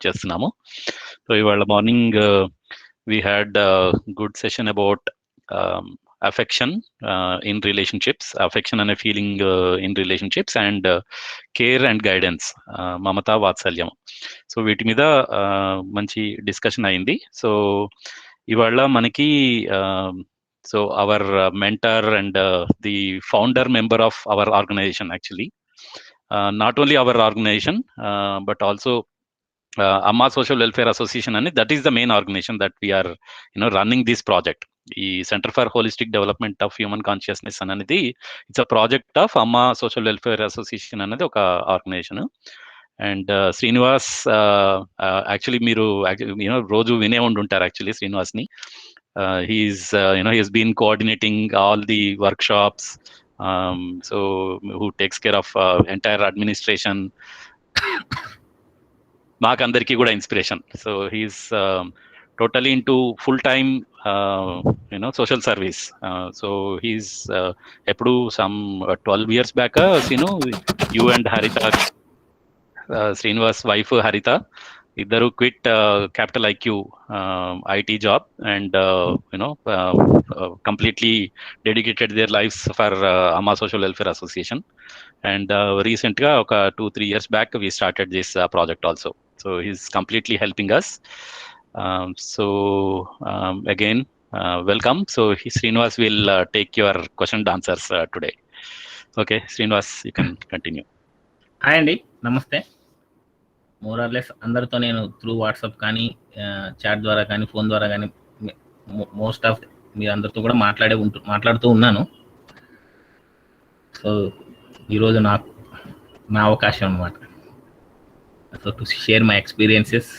చేస్తున్నాము. సో ఇవాళ morning we had a good session about affection in relationships, affection and a feeling in relationships, and care and guidance, mamata vatsalyam. So వీటి మీద మంచి discussion అయింది. So ఇవాళ మనకి so our mentor and the founder member of our organisation, actually not only our organization but also Amma Social Welfare Association, and that is the main organization that we are running this project. ఈ centre for holistic development of human consciousness అనేది it's a project of అమ్మా social welfare association అనేది ఒక organisation. And Srinivas, actually మీరు రోజు వినే ఉండుంటారు actually శ్రీనివాస్ని. He's he's been coordinating all the workshops, so who takes care of entire administration. మాకందరికీ కూడా inspiration. So he's totally into full time social service. So he's ఎప్పుడు some 12 years back, you and Harita, Srinivas wife Harita, ఇద్దరు quit capital IQ IT job and completely dedicated their lives for Amma social welfare association. And రీసెంట్గా ఒక 2-3 years back we started this project also. So he's completely helping us. So again, welcome. So Srinivas will take your question and answers today. Okay, Srinivas, you can continue. Hi అండి, నమస్తే. మోరార్లెస్ అందరితో నేను through WhatsApp కానీ chat ద్వారా కానీ phone ద్వారా కానీ most of మీరు అందరితో కూడా మాట్లాడుతూ ఉన్నాను. సో ఈరోజు నా అవకాశం అన్నమాట. So to share my experiences.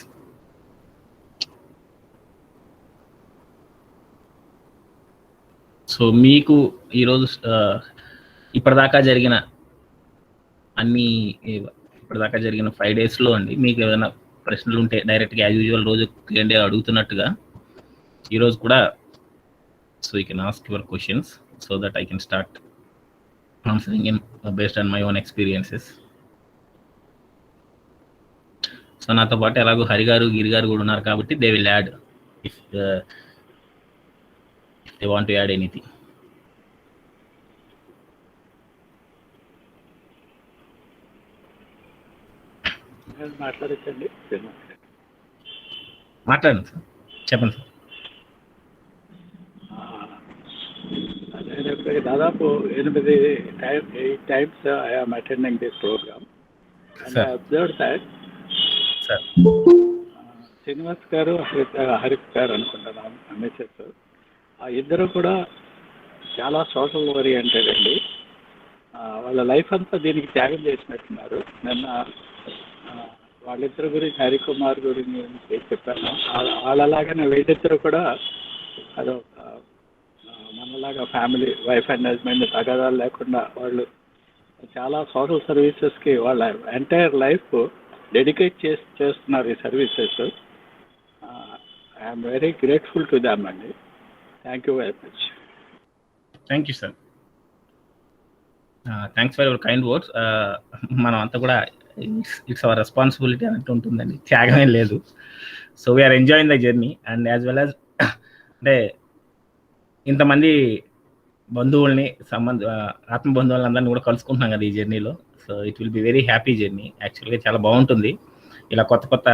So మీకు ఈరోజు ఇప్పటిదాకా జరిగిన 5 daysలో అండి, మీకు ఏమైనా ప్రశ్నలు ఉంటే డైరెక్ట్గా యాజ్ యూజువల్ రోజు క్లియర్గా అడుగుతున్నట్టుగా ఈరోజు కూడా so you can ask your questions so that I can start answering in based on my own experiences. So నాతో పాటు ఎలాగో హరి గారు, గిరి గారు కూడా ఉన్నారు కాబట్టి they will add if they want to add anything. మాట్లాడండి సార్, చెప్పండి సార్. నేను దాదాపు 8 times I am attending this program, and I observed that Srinivas గారు, హరిత్ గారు అనుకుంటున్నాను, అమేచర్స్, ఆ ఇద్దరు కూడా చాలా సోషల్ ఓరియంటెడ్ అండి. వాళ్ళ లైఫ్ అంతా దీనికి త్యాగం చేసినట్టున్నారు. నిన్న వాళ్ళిద్దరు గురించి, హరికుమార్ గురించి చెప్పాను. వాళ్ళలాగానే వీళ్ళిద్దరు కూడా అదొక మనలాగా ఫ్యామిలీ, వైఫ్ అండ్ హస్బెండ్ తగాదాలు లేకుండా వాళ్ళు చాలా సోషల్ సర్వీసెస్కి వాళ్ళ ఎంటైర్ లైఫ్ డెడికేట్ చేస్తున్నారు ఈ services. I'm very grateful to them అండి. Thank you very much. Thank you sir, thanks for your kind words. మనం అంతా కూడా ఇట్స్ అవర్ రెస్పాన్సిబిలిటీ అన్నట్టు ఉంటుందండి, త్యాగమే లేదు. So we are enjoying the journey and as well as అంటే ఇంతమంది బంధువుల్ని ఆత్మ బంధువులందరినీ కూడా కలుసుకుంటున్నాం కదా ఈ జర్నీలో. So it will be very happy journey. యాక్చువల్గా చాలా బాగుంటుంది ఇలా కొత్త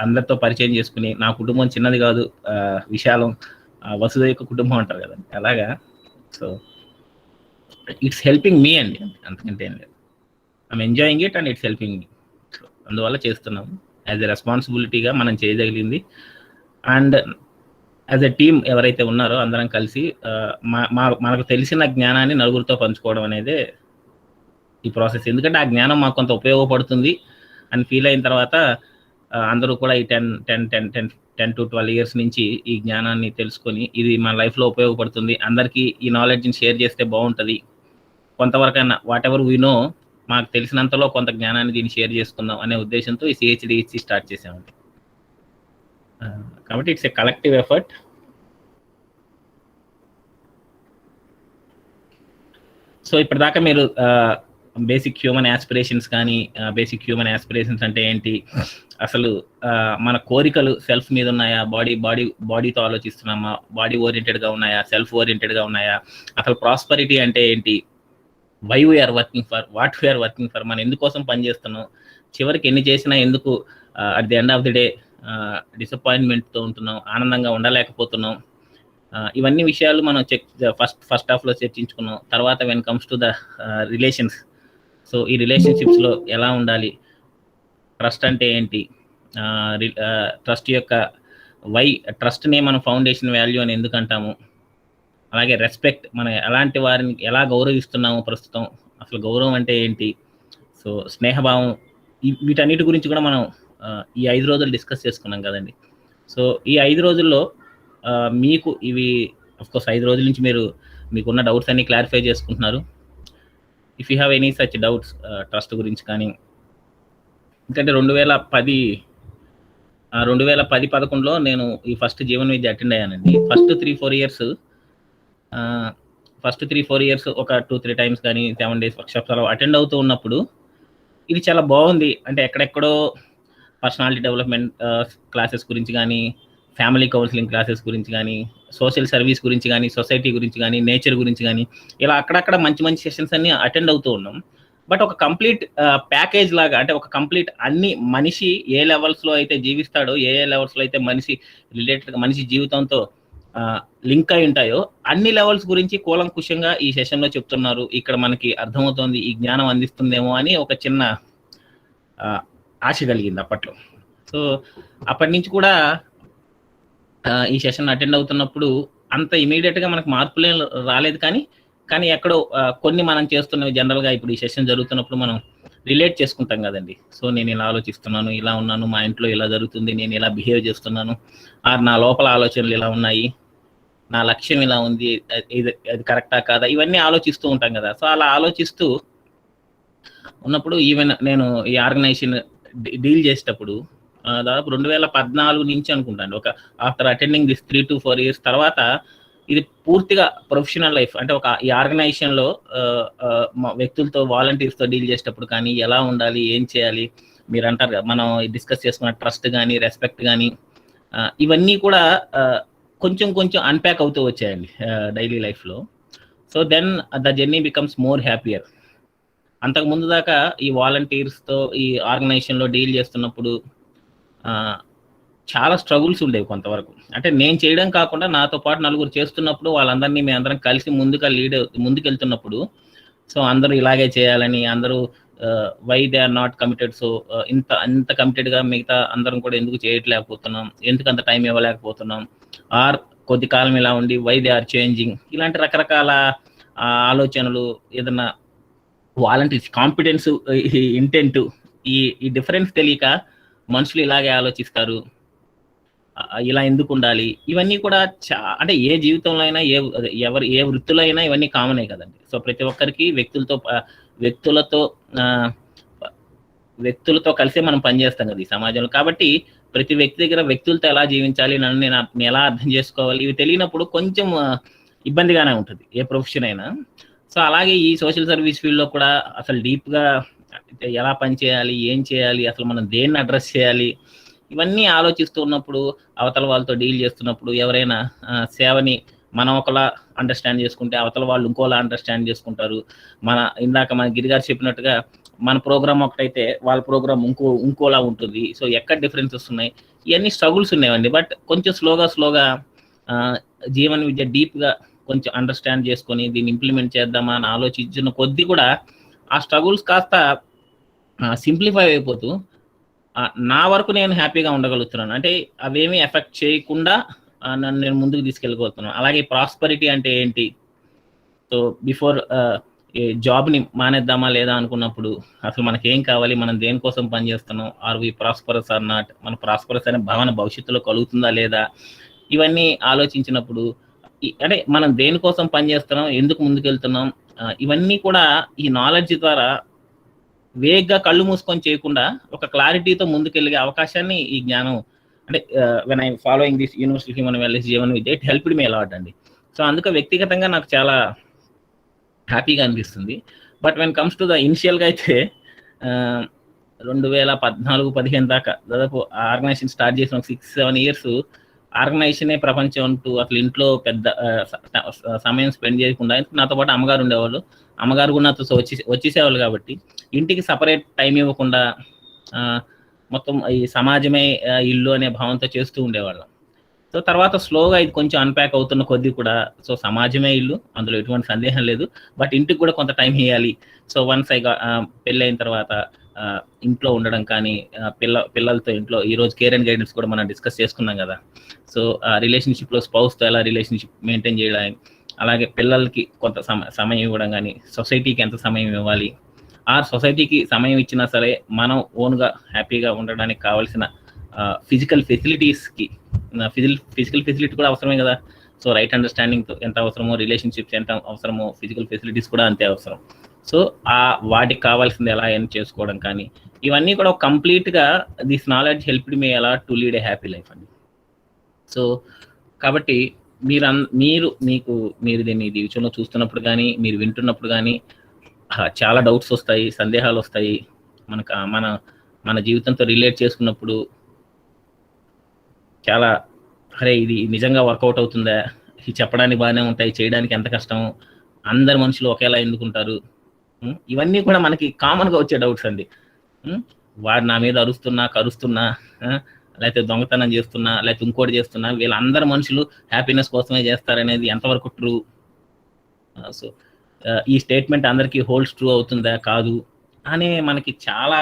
అందరితో పరిచయం చేసుకుని. నా కుటుంబం చిన్నది కాదు, విశాలం, వసుధ యొక్క కుటుంబం అంటారు కదండి, అలాగా. సో ఇట్స్ హెల్పింగ్ మీ అండి, అంతకంటే ఏం లేదు. I'm enjoying it and it's helping me. So అందువల్ల చేస్తున్నాము యాజ్ ఎ రెస్పాన్సిబిలిటీగా మనం చేయగలిగింది. అండ్ యాజ్ ఎ టీమ్ ఎవరైతే ఉన్నారో అందరం కలిసి మనకు తెలిసిన జ్ఞానాన్ని నలుగురితో పంచుకోవడం అనేదే ఈ ప్రాసెస్. ఎందుకంటే ఆ జ్ఞానం మాకు కొంత ఉపయోగపడుతుంది అని ఫీల్ అయిన తర్వాత అందరూ కూడా ఈ 10 to 12 years నుంచి ఈ జ్ఞానాన్ని తెలుసుకొని ఇది మన లైఫ్లో ఉపయోగపడుతుంది, అందరికీ ఈ నాలెడ్జ్ని షేర్ చేస్తే బాగుంటుంది, కొంతవరకైనా వాట్ ఎవర్ వీ నో మాకు తెలిసినంతలో కొంత జ్ఞానాన్ని దీన్ని షేర్ చేసుకుందాం అనే ఉద్దేశంతో ఈ CHDHC స్టార్ట్ చేసామండి. కాబట్టి it's a collective effort. So ఇప్పటిదాకా మీరు బేసిక్ హ్యూమన్ యాస్పిరేషన్స్ కానీ, బేసిక్ హ్యూమన్ యాస్పిరేషన్స్ అంటే ఏంటి, అసలు మన కోరికలు సెల్ఫ్ మీద ఉన్నాయా, బాడీతో ఆలోచిస్తున్నామా, బాడీ ఓరియంటెడ్గా ఉన్నాయా, సెల్ఫ్ ఓరియంటెడ్గా ఉన్నాయా, అసలు ప్రాస్పరిటీ అంటే ఏంటి, why we are working for, what we are working for, మనం ఎందుకోసం పనిచేస్తున్నాం, చివరికి ఎన్ని చేసినా ఎందుకు at the end of the day డిసప్పాయింట్మెంట్తో ఉంటున్నాం, ఆనందంగా ఉండలేకపోతున్నాం. ఇవన్నీ విషయాలు మనం ఫస్ట్ హాఫ్లో చర్చించుకున్నాం. తర్వాత when comes to the relations, so ఈ రిలేషన్షిప్స్లో ఎలా ఉండాలి, ట్రస్ట్ అంటే ఏంటి, ట్రస్ట్ యొక్క ట్రస్ట్నే మనం ఫౌండేషన్ వాల్యూ అని ఎందుకు అంటాము, అలాగే రెస్పెక్ట్, మనం ఎలాంటి వారిని ఎలా గౌరవిస్తున్నాము ప్రస్తుతం, అసలు గౌరవం అంటే ఏంటి, సో స్నేహభావం, వీటన్నిటి గురించి కూడా మనం ఈ 5 రోజులు డిస్కస్ చేసుకున్నాం కదండి. సో ఈ 5 రోజుల్లో మీకు ఇవి అఫ్కోర్స్ 5 రోజుల నుంచి మీకున్న డౌట్స్ అన్ని క్లారిఫై చేసుకుంటున్నారు. If you have any such doubts trust గురించి కానీ, ఎందుకంటే 2010-11లో నేను ఈ ఫస్ట్ జీవన్ విద్య అటెండ్ అయ్యానండి. ఫస్ట్ 3-4 ఇయర్స్ ఒక 2-3 టైమ్స్ కానీ 7 days వర్క్షాప్స్ అలా అటెండ్ అవుతూ ఉన్నప్పుడు ఇది చాలా బాగుంది. అంటే ఎక్కడెక్కడో పర్సనాలిటీ డెవలప్మెంట్ క్లాసెస్ గురించి కానీ, ఫ్యామిలీ కౌన్సిలింగ్ క్లాసెస్ గురించి కానీ, సోషల్ సర్వీస్ గురించి కానీ, సొసైటీ గురించి కానీ, నేచర్ గురించి కానీ, ఇలా అక్కడక్కడ మంచి సెషన్స్ అన్ని అటెండ్ అవుతూ ఉన్నాం. బట్ ఒక కంప్లీట్ ప్యాకేజ్ లాగా, అంటే ఒక కంప్లీట్ అన్ని మనిషి ఏ లెవెల్స్లో అయితే జీవిస్తాడో, ఏ లెవెల్స్లో అయితే మనిషి జీవితంతో లింక్ అయి ఉంటాయో అన్ని లెవెల్స్ గురించి కూలంకుషంగా ఈ సెషన్లో చెప్తున్నారు. ఇక్కడ మనకి అర్థమవుతోంది, ఈ జ్ఞానం అందిస్తుందేమో అని ఒక చిన్న ఆశ కలిగింది అప్పట్లో. సో అప్పటి నుంచి కూడా ఈ సెషన్ అటెండ్ అవుతున్నప్పుడు అంత ఇమీడియట్గా మనకు మార్పులే రాలేదు, కానీ ఎక్కడో కొన్ని మనం చేస్తున్నవి జనరల్గా ఇప్పుడు ఈ సెషన్ జరుగుతున్నప్పుడు మనం రిలేట్ చేసుకుంటాం కదండి. సో నేను ఇలా ఆలోచిస్తున్నాను, ఇలా ఉన్నాను, మా ఇంట్లో ఇలా జరుగుతుంది, నేను ఇలా బిహేవ్ చేస్తున్నాను, నా లోపల ఆలోచనలు ఇలా ఉన్నాయి, నా లక్ష్యం ఇలా ఉంది, అది కరెక్టా కాదా, ఇవన్నీ ఆలోచిస్తూ ఉంటాం కదా. సో అలా ఆలోచిస్తూ ఉన్నప్పుడు ఈవెన్ నేను ఈ ఆర్గనైజేషన్ డీల్ చేసేటప్పుడు దాదాపు 2014 నుంచి అనుకుంటాను, ఒక after attending this 3 to 4 years తర్వాత ఇది పూర్తిగా ప్రొఫెషనల్ లైఫ్, అంటే ఈ ఆర్గనైజేషన్లో వ్యక్తులతో వాలంటీర్స్తో డీల్ చేసేటప్పుడు కానీ ఎలా ఉండాలి, ఏం చేయాలి, మీరు అంటారు కదా మనం డిస్కస్ చేసుకున్న ట్రస్ట్ కానీ, రెస్పెక్ట్ కానీ, ఇవన్నీ కూడా కొంచెం అన్ప్యాక్ అవుతూ వచ్చాయండి డైలీ లైఫ్లో. So then the journey becomes more happier. అంతకుముందు దాకా ఈ వాలంటీర్స్తో ఈ ఆర్గనైజేషన్లో డీల్ చేస్తున్నప్పుడు చాలా స్ట్రగుల్స్ ఉండేవి కొంతవరకు. అంటే నేను చేయడం కాకుండా నాతో పాటు నలుగురు చేస్తున్నప్పుడు వాళ్ళందరినీ మేము అందరం కలిసి ముందుకెళ్తున్నప్పుడు, సో అందరూ ఇలాగే చేయాలని, అందరూ why they are not committed, so ఇంత కమిటెడ్గా మిగతా అందరం కూడా ఎందుకు చేయట్లేకపోతున్నాం, ఎందుకు అంత టైం ఇవ్వలేకపోతున్నాం, ఆర్ కొద్ది కాలం ఇలా ఉండి వై దే ఆర్ చేంజింగ్, ఇలాంటి రకరకాల ఆలోచనలు, ఏదన్నా వాలంటీర్స్ కాంపిటెన్స్, ఇంటెంట్, ఈ డిఫరెన్స్ తెలియక మనుషులు ఇలాగే ఆలోచిస్తారు, ఇలా ఎందుకు ఉండాలి, ఇవన్నీ కూడా అంటే ఏ జీవితంలో అయినా ఏ వృత్తిలో అయినా ఇవన్నీ కామనే కదండి. సో ప్రతి ఒక్కరికి వ్యక్తులతో కలిసే మనం పనిచేస్తాం కదా ఈ సమాజంలో. కాబట్టి ప్రతి వ్యక్తి దగ్గర వ్యక్తులతో ఎలా జీవించాలి, నేను ఎలా అర్థం చేసుకోవాలి, ఇవి తెలియనప్పుడు కొంచెం ఇబ్బందిగానే ఉంటుంది ఏ ప్రొఫెషన్ అయినా. సో అలాగే ఈ సోషల్ సర్వీస్ ఫీల్డ్లో కూడా అసలు డీప్గా ఎలా పనిచేయాలి, ఏం చేయాలి, అసలు మనం దేన్ని అడ్రస్ చేయాలి, ఇవన్నీ ఆలోచిస్తూ ఉన్నప్పుడు, అవతల వాళ్ళతో డీల్ చేస్తున్నప్పుడు, ఎవరైనా సేవని మనం ఒకలా అండర్స్టాండ్ చేసుకుంటే అవతల వాళ్ళు ఇంకోలా అండర్స్టాండ్ చేసుకుంటారు. ఇందాక మన గిరిగారు చెప్పినట్టుగా మన ప్రోగ్రామ్ ఒకటైతే వాళ్ళ ప్రోగ్రామ్ ఇంకోలా ఉంటుంది. సో ఎక్కడ డిఫరెన్సెస్ ఉన్నాయి, ఇవన్నీ స్ట్రగుల్స్ ఉన్నాయండి. బట్ కొంచెం స్లోగా జీవన విద్య డీప్గా కొంచెం అండర్స్టాండ్ చేసుకొని దీన్ని ఇంప్లిమెంట్ చేద్దామా అని ఆలోచించిన కొద్దీ కూడా ఆ స్ట్రగుల్స్ కాస్త సింప్లిఫై అయిపోతూ నా వరకు నేను హ్యాపీగా ఉండగలుగుతున్నాను. అంటే అవేమీ ఎఫెక్ట్ చేయకుండా నన్ను నేను ముందుకు తీసుకెళ్ళగలుగుతున్నాను. అలాగే ప్రాస్పరిటీ అంటే ఏంటి, సో బిఫోర్ జాబ్ని మానేద్దామా లేదా అనుకున్నప్పుడు అసలు మనకేం కావాలి, మనం దేనికోసం పనిచేస్తున్నాం, are we prosperous or not, మన ప్రాస్పరస్ అనే భావన భవిష్యత్తులో కలుగుతుందా లేదా, ఇవన్నీ ఆలోచించినప్పుడు అంటే మనం దేనికోసం పనిచేస్తున్నాం, ఎందుకు ముందుకెళ్తున్నాం, ఇవన్నీ కూడా ఈ నాలెడ్జ్ ద్వారా వేగ్గా కళ్ళు మూసుకొని చేయకుండా ఒక క్లారిటీతో ముందుకెళ్ళే అవకాశాన్ని ఈ జ్ఞానం, అంటే when I following this universal human values Jeevan Vidya, it helped me a lot అండి. సో అందుకే వ్యక్తిగతంగా నాకు చాలా హ్యాపీగా అనిపిస్తుంది. But when comes to the ఇనిషియల్గా అయితే 2014-15 దాకా దాదాపు ఆర్గనైజేషన్ స్టార్ట్ చేసిన 6-7 ఇయర్స్ ఆర్గనైజేషనే ప్రపంచం అంటూ అసలు ఇంట్లో పెద్ద సమయం స్పెండ్ చేయకుండా, నాతో పాటు అమ్మగారు ఉండేవాళ్ళు, అమ్మగారు కూడా నాతో వచ్చేసేవాళ్ళు కాబట్టి ఇంటికి సపరేట్ టైం ఇవ్వకుండా మొత్తం ఈ సమాజమే ఇల్లు అనే భావంతో చేస్తూ ఉండేవాళ్ళం. సో తర్వాత స్లోగా ఇది కొంచెం అన్ప్యాక్ అవుతున్న కొద్దీ కూడా, సో సమాజమే ఇల్లు, అందులో ఎటువంటి సందేహం లేదు, బట్ ఇంటికి కూడా కొంత టైం ఇవ్వాలి. సో వన్స్ పెళ్ళైన తర్వాత ఇంట్లో ఉండడం కానీ, పిల్లలతో ఇంట్లో ఈరోజు కేర్ అండ్ గైడెన్స్ కూడా మనం డిస్కస్ చేసుకున్నాం కదా. సో రిలేషన్షిప్లో స్పౌస్తో ఎలా రిలేషన్షిప్ మెయింటైన్ చేయడం, అలాగే పిల్లలకి కొంత సమయం ఇవ్వడం కానీ, సొసైటీకి ఎంత సమయం ఇవ్వాలి, సొసైటీకి సమయం ఇచ్చినా సరే మనం ఓన్గా హ్యాపీగా ఉండడానికి కావాల్సిన ఫిజికల్ ఫెసిలిటీస్కి ఫిజికల్ ఫెసిలిటీ కూడా అవసరమే కదా. సో రైట్ అండర్స్టాండింగ్ ఎంత అవసరమో, రిలేషన్షిప్స్ ఎంత అవసరమో, ఫిజికల్ ఫెసిలిటీస్ కూడా అంతే అవసరం. సో వాటికి కావాల్సింది ఎలా ఏం చేసుకోవడం కానీ, ఇవన్నీ కూడా కంప్లీట్గా దిస్ నాలెడ్జ్ హెల్ప్డ్ మీ ఎలా to lead a happy life అండి. సో కాబట్టి మీరు దీన్ని విషయంలో చూస్తున్నప్పుడు కానీ, మీరు వింటున్నప్పుడు కానీ చాలా డౌట్స్ వస్తాయి, సందేహాలు వస్తాయి. మన జీవితంతో రిలేట్ చేసుకున్నప్పుడు చాలా అరే ఇది నిజంగా వర్కౌట్ అవుతుందా, ఇది చెప్పడానికి బాగానే ఉంటాయి, చేయడానికి ఎంత కష్టం, అందరు మనుషులు ఒకేలా ఎందుకుంటారు, ఇవన్నీ కూడా మనకి కామన్గా వచ్చే డౌట్స్ అండి. వాడు నా మీద కరుస్తున్నా, లేకపోతే దొంగతనం చేస్తున్నా, లేకపోతే ఇంకోటి చేస్తున్నా, వీళ్ళందరు మనుషులు హ్యాపీనెస్ కోసమే చేస్తారనేది ఎంతవరకు ట్రూ? సో ఈ స్టేట్మెంట్ అందరికీ హోల్డ్స్ ట్రూ అవుతుందా కాదు అనే మనకి చాలా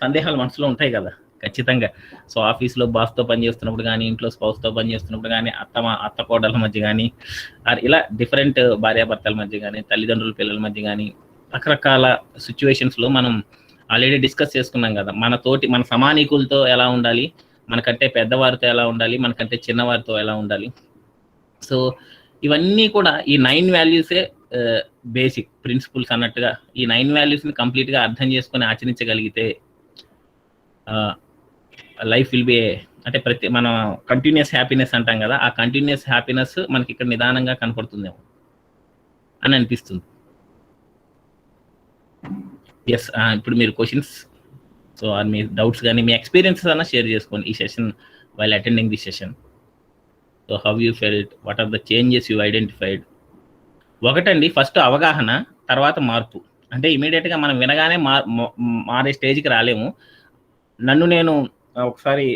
సందేహాలు మనసులో ఉంటాయి కదా, ఖచ్చితంగా. సో ఆఫీస్లో బాస్తో పనిచేస్తున్నప్పుడు కానీ, ఇంట్లో స్పౌస్తో పనిచేస్తున్నప్పుడు కానీ, అత్త కోడల మధ్య కానీ, ఇలా డిఫరెంట్ భార్యాభర్తల మధ్య కానీ, తల్లిదండ్రుల పిల్లల మధ్య కానీ, రకరకాల సిచ్యువేషన్స్లో మనం ఆల్రెడీ డిస్కస్ చేసుకున్నాం కదా. మన సమానీకులతో ఎలా ఉండాలి, మనకంటే పెద్దవారితో ఎలా ఉండాలి, మనకంటే చిన్నవారితో ఎలా ఉండాలి. సో ఇవన్నీ కూడా ఈ 9 వాల్యూసే బేసిక్ ప్రిన్సిపుల్స్ అన్నట్టుగా, ఈ 9 వాల్యూస్ని కంప్లీట్గా అర్థం చేసుకొని ఆచరించగలిగితే లైఫ్ విల్ బి అంటే మనం కంటిన్యూస్ హ్యాపీనెస్ అంటాం కదా, ఆ కంటిన్యూస్ హ్యాపీనెస్ మనకి ఇక్కడ నిదానంగా కనపడుతుందేమో అని అనిపిస్తుంది. ఎస్, ఇప్పుడు మీరు క్వశ్చన్స్, సో మీ డౌట్స్ కానీ మీ ఎక్స్పీరియన్సెస్ అన్నా షేర్ చేసుకోండి ఈ session while attending the session. So how you felt, what are the changes you identified? ఒకటండి, ఫస్ట్ అవగాహన, తర్వాత మార్పు. అంటే ఇమీడియట్గా మనం వినగానే మారే స్టేజ్కి రాలేము. నేను ఒకసారి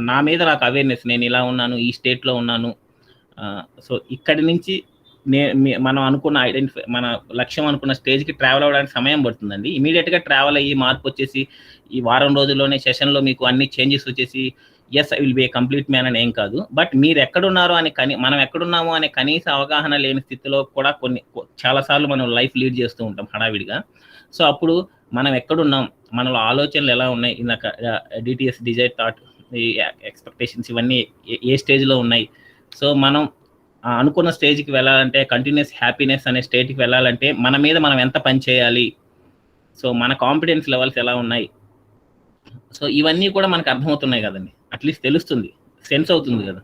నా మీద నాకు అవేర్నెస్, నేను ఇలా ఉన్నాను, ఈ స్టేట్లో ఉన్నాను, సో ఇక్కడి నుంచి మనం అనుకున్న మన లక్ష్యం అనుకున్న స్టేజ్కి ట్రావెల్ అవ్వడానికి సమయం పడుతుందండి. ఇమీడియట్గా ట్రావెల్ అయ్యి మార్పు వచ్చేసి ఈ వారం రోజుల్లోనే సెషన్లో మీకు అన్ని చేంజెస్ వచ్చేసి as I will be a complete man అని ఏం కాదు. బట్ మీరు ఎక్కడున్నారో అని మనం ఎక్కడున్నామో అనే కనీస అవగాహన లేని స్థితిలో కూడా చాలాసార్లు మనం లైఫ్ లీడ్ చేస్తూ ఉంటాం హడావిడిగా. సో అప్పుడు మనం ఎక్కడున్నాం, మనలో ఆలోచనలు ఎలా ఉన్నాయి, ఇందాక డిటిఎస్ డిజైర్ థాట్, ఈ ఎక్స్పెక్టేషన్స్ ఇవన్నీ ఏ స్టేజ్లో ఉన్నాయి. సో మనం అనుకున్న స్టేజ్కి వెళ్ళాలంటే, కంటిన్యూస్ హ్యాపీనెస్ అనే స్టేట్కి వెళ్ళాలంటే మన మీద మనం ఎంత పని చేయాలి, సో మన కాన్ఫిడెన్స్ లెవెల్స్ ఎలా ఉన్నాయి, సో ఇవన్నీ కూడా మనకు అర్థమవుతున్నాయి కదండి, అట్లీస్ట్ తెలుస్తుంది, సెన్స్ అవుతుంది కదా.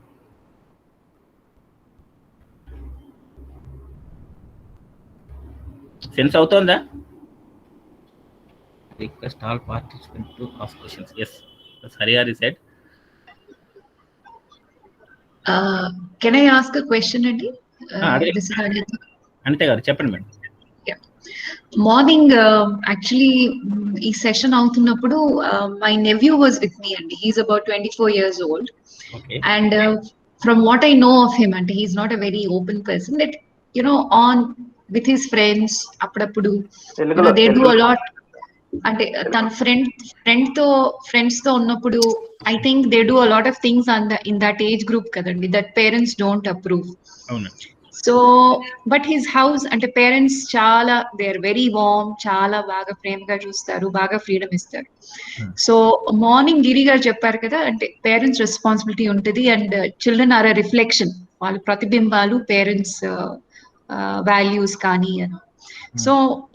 సెన్స్ అవుతుందా? Request all participants to ask questions. Yes, Hari Hari said. Can I ask a question, Andy? అంతే గారు చెప్పండి మేడం. మార్నింగ్ యాక్చువల్లీ ఈ సెషన్ అవుతున్నప్పుడు my nephew was with me అండి. He's about 24 years old. And from what I know of him అంటే he's not a very open person, that on with his friends అప్పుడప్పుడు they do a lot. అంటే తన friends తో ఉన్నప్పుడు I think they do a lot of things in that age group కదండి, that parents don't approve. So but his house అంటే parents చాలా they are very warm, చాలా బాగా ప్రేమగా చూస్తారు, బాగా ఫ్రీడమ్ ఇస్తారు. సో మార్నింగ్ గిరి గారు చెప్పారు కదా, అంటే పేరెంట్స్ రెస్పాన్సిబిలిటీ ఉంటుంది and children are a reflection, వాళ్ళ ప్రతిబింబాలు పేరెంట్స్ వాల్యూస్ కానీ అని. So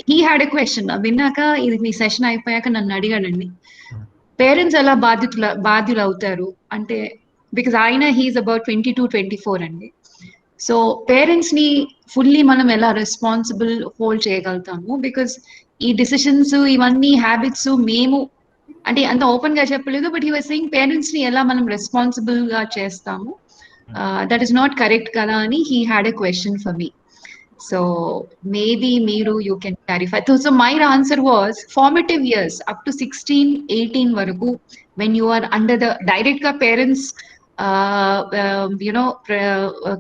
he had a question విన్నాక, ఇది మీ సెషన్ అయిపోయాక నన్ను అడిగాడండి, పేరెంట్స్ ఎలా బాధ్యులు అవుతారు అంటే, బికాజ్ ఆయన హీఈస్ అబౌట్ 22-24 అండి. సో పేరెంట్స్ ని ఫుల్లీ మనం ఎలా రెస్పాన్సిబుల్ హోల్డ్ చేయగలుగుతాము, బికాజ్ ఈ డిసిషన్స్ ఇవన్నీ హ్యాబిట్స్ మేము అంటే అంత ఓపెన్ గా చెప్పలేదు, but he was saying parents ని ఎలా మనం రెస్పాన్సిబుల్ గా చేస్తాము, దట్ ఈస్ నాట్ కరెక్ట్ కదా అని he had a question for me. So maybe Meeru, you can clarify. So my answer was formative years up to 16, 18 varaku, when you are under the direct ka parents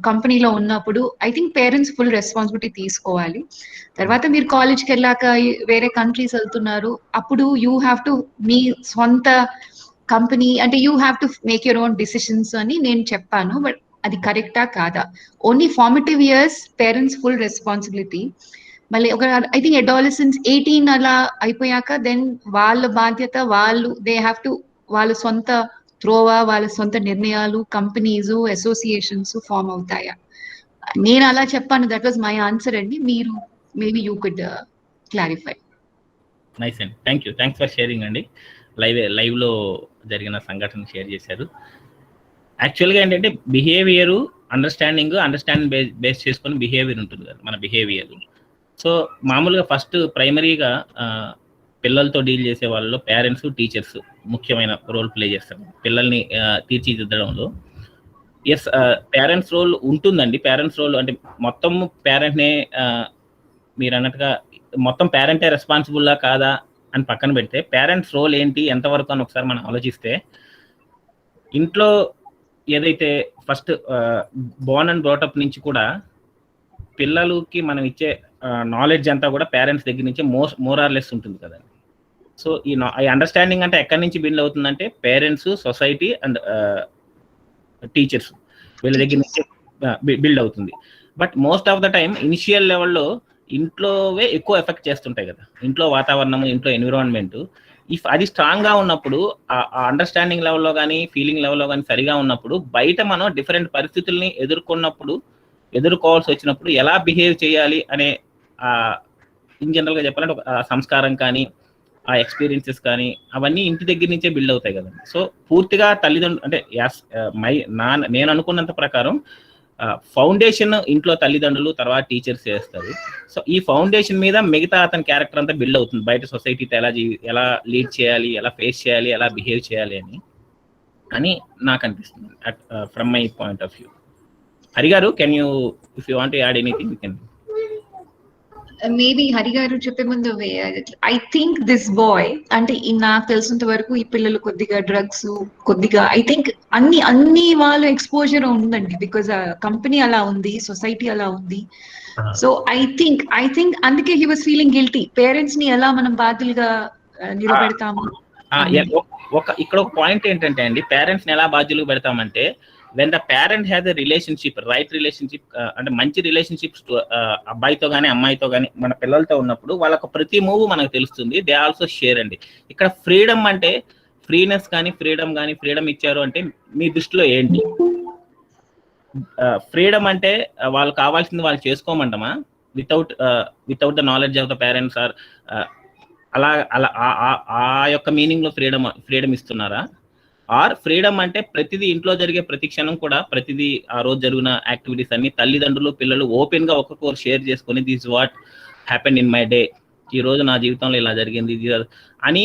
company లో ఉన్నప్పుడు I think parents full responsibility తీసుకోవాలి. తర్వాత మీరు కాలేజ్కి వెళ్ళాక వేరే countries వెళ్తున్నారు, అప్పుడు యూ హ్యావ్ టు మీ సొంత కంపెనీ అంటే you have to make your own decisions అని నేను చెప్పాను. బట్ అది కరెక్టా కాదా? Only formative years parents full responsibility. మళ్ళీ ఒక ఐ థింక్ అడాలసెన్స్ 18 అలా అయిపోయాక దెన్ వాళ్ళ బాధ్యత, వాళ్ళు దే హ్యావ్ టు వాళ్ళ సొంత త్రోవా, వాళ్ళ సొంత నిర్ణయాలు, కంపెనీస్, అసోసియేషన్స్ ఫామ్ అవుతాయా? నేను అలా చెప్పాను. దట్ వాజ్ మై ఆన్సర్ అండి. మీరు maybe you could clarify. Nice అండి, థ్యాంక్స్ ఫర్ షేరింగ్ అండి. లైవ్ లో జరిగిన సంఘటన షేర్ చేశారు. యాక్చువల్గా ఏంటంటే బిహేవియర్ అండర్స్టాండింగ్ బేస్ చేసుకొని బిహేవియర్ ఉంటుంది కదా మన బిహేవియర్. సో మామూలుగా ఫస్ట్ ప్రైమరీగా పిల్లలతో డీల్ చేసే వాళ్ళలో పేరెంట్స్, టీచర్స్ ముఖ్యమైన రోల్ ప్లే చేస్తారు పిల్లల్ని తీర్చిదిద్దడంలో. ఎస్, పేరెంట్స్ రోల్ ఉంటుందండి. పేరెంట్స్ రోల్ అంటే మొత్తం పేరెంట్నే మీరు అన్నట్టుగా మొత్తం పేరెంటే రెస్పాన్సిబుల్లా కాదా అని పక్కన పెడితే పేరెంట్స్ రోల్ ఏంటి ఎంతవరకు అని ఒకసారి మనం ఆలోచిస్తే, ఇంట్లో ఏదైతే ఫస్ట్ బోర్న్ అండ్ బ్రాటప్ నుంచి కూడా పిల్లలకి మనం ఇచ్చే నాలెడ్జ్ అంతా కూడా పేరెంట్స్ దగ్గర నుంచి మోర్ ఆర్ లెస్ ఉంటుంది కదండి. సో ఈ అండర్స్టాండింగ్ అంటే ఎక్కడి నుంచి బిల్డ్ అవుతుందంటే పేరెంట్స్, సొసైటీ అండ్ టీచర్స్ వీళ్ళ దగ్గర నుంచి బిల్డ్ అవుతుంది. But most of the time initial లెవెల్లో ఇంట్లోవే ఎక్కువ ఎఫెక్ట్ చేస్తుంటాయి కదా, ఇంట్లో వాతావరణము, ఇంట్లో ఎన్విరాన్మెంట్. ఇఫ్ అది స్ట్రాంగ్ గా ఉన్నప్పుడు, ఆ అండర్స్టాండింగ్ లెవెల్లో కానీ ఫీలింగ్ లెవెల్లో కానీ సరిగా ఉన్నప్పుడు, బయట మనం డిఫరెంట్ పరిస్థితుల్ని ఎదుర్కోవాల్సి వచ్చినప్పుడు ఎలా బిహేవ్ చేయాలి అనే ఇన్ జనరల్ గా చెప్పాలంటే ఒక సంస్కారం కానీ ఆ ఎక్స్పీరియన్సెస్ కానీ అవన్నీ ఇంటి దగ్గర నుంచే బిల్డ్ అవుతాయి కదండి. సో పూర్తిగా తల్లిదండ్రులు అంటే నేను అనుకున్నంత ప్రకారం ఫౌండేషన్ ఇంట్లో తల్లిదండ్రులు, తర్వాత టీచర్స్ చేస్తారు. సో ఈ ఫౌండేషన్ మీద మిగతా అతని క్యారెక్టర్ అంతా బిల్డ్ అవుతుంది. బయట సొసైటీతో ఎలా లీడ్ చేయాలి, ఎలా ఫేస్ చేయాలి, ఎలా బిహేవ్ చేయాలి అని నాకు అనిపిస్తుంది from my point of view. Hari గారు, can you if you want to add anything you can. Maybe Hari గారు చెప్పే ముందు ఐ థింక్ దిస్ బాయ్ అంటే నాకు తెలిసినంత వరకు ఈ పిల్లలు కొద్దిగా డ్రగ్స్, కొద్దిగా ఐ థింక్ అన్ని వాళ్ళ ఎక్స్పోజర్ ఉందండి. బికాజ్ కంపెనీ అలా ఉంది, సొసైటీ అలా ఉంది. సో ఐ థింక్ అందుకే he was feeling guilty. Parents ని ఎలా మనం బాధ్యులుగా నిలబెడతాము. ఇక్కడ ఒక పాయింట్ ఏంటంటే అండి, పేరెంట్స్ ని ఎలా బాధ్యులుగా పెడతామంటే, when the parent has a relationship, right relationship, అంటే మంచి రిలేషన్షిప్స్ అబ్బాయితో కానీ అమ్మాయితో కానీ మన పిల్లలతో ఉన్నప్పుడు వాళ్ళకు ప్రతి మూవ్ మనకు తెలుస్తుంది. దే ఆల్సో షేర్ అండి. ఇక్కడ ఫ్రీడమ్ అంటే ఫ్రీనెస్ కానీ ఫ్రీడమ్ ఇచ్చారు అంటే మీ దృష్టిలో ఏంటి? ఫ్రీడమ్ అంటే వాళ్ళు కావాల్సింది వాళ్ళు చేసుకోమంటామా without the knowledge of the parents, or అలా ఆ యొక్క మీనింగ్ లో ఫ్రీడమ్ ఇస్తున్నారా? ఆర్ ఫ్రీడమ్ అంటే ప్రతిదీ ఇంట్లో జరిగే ప్రతి క్షణం కూడా, ప్రతిదీ ఆ రోజు జరిగిన యాక్టివిటీస్ అన్ని తల్లిదండ్రులు, పిల్లలు ఓపెన్ గా ఒక్కొక్కరు షేర్ చేసుకుని this what happen in my day, ఈ రోజు నా జీవితంలో ఇలా జరిగింది అని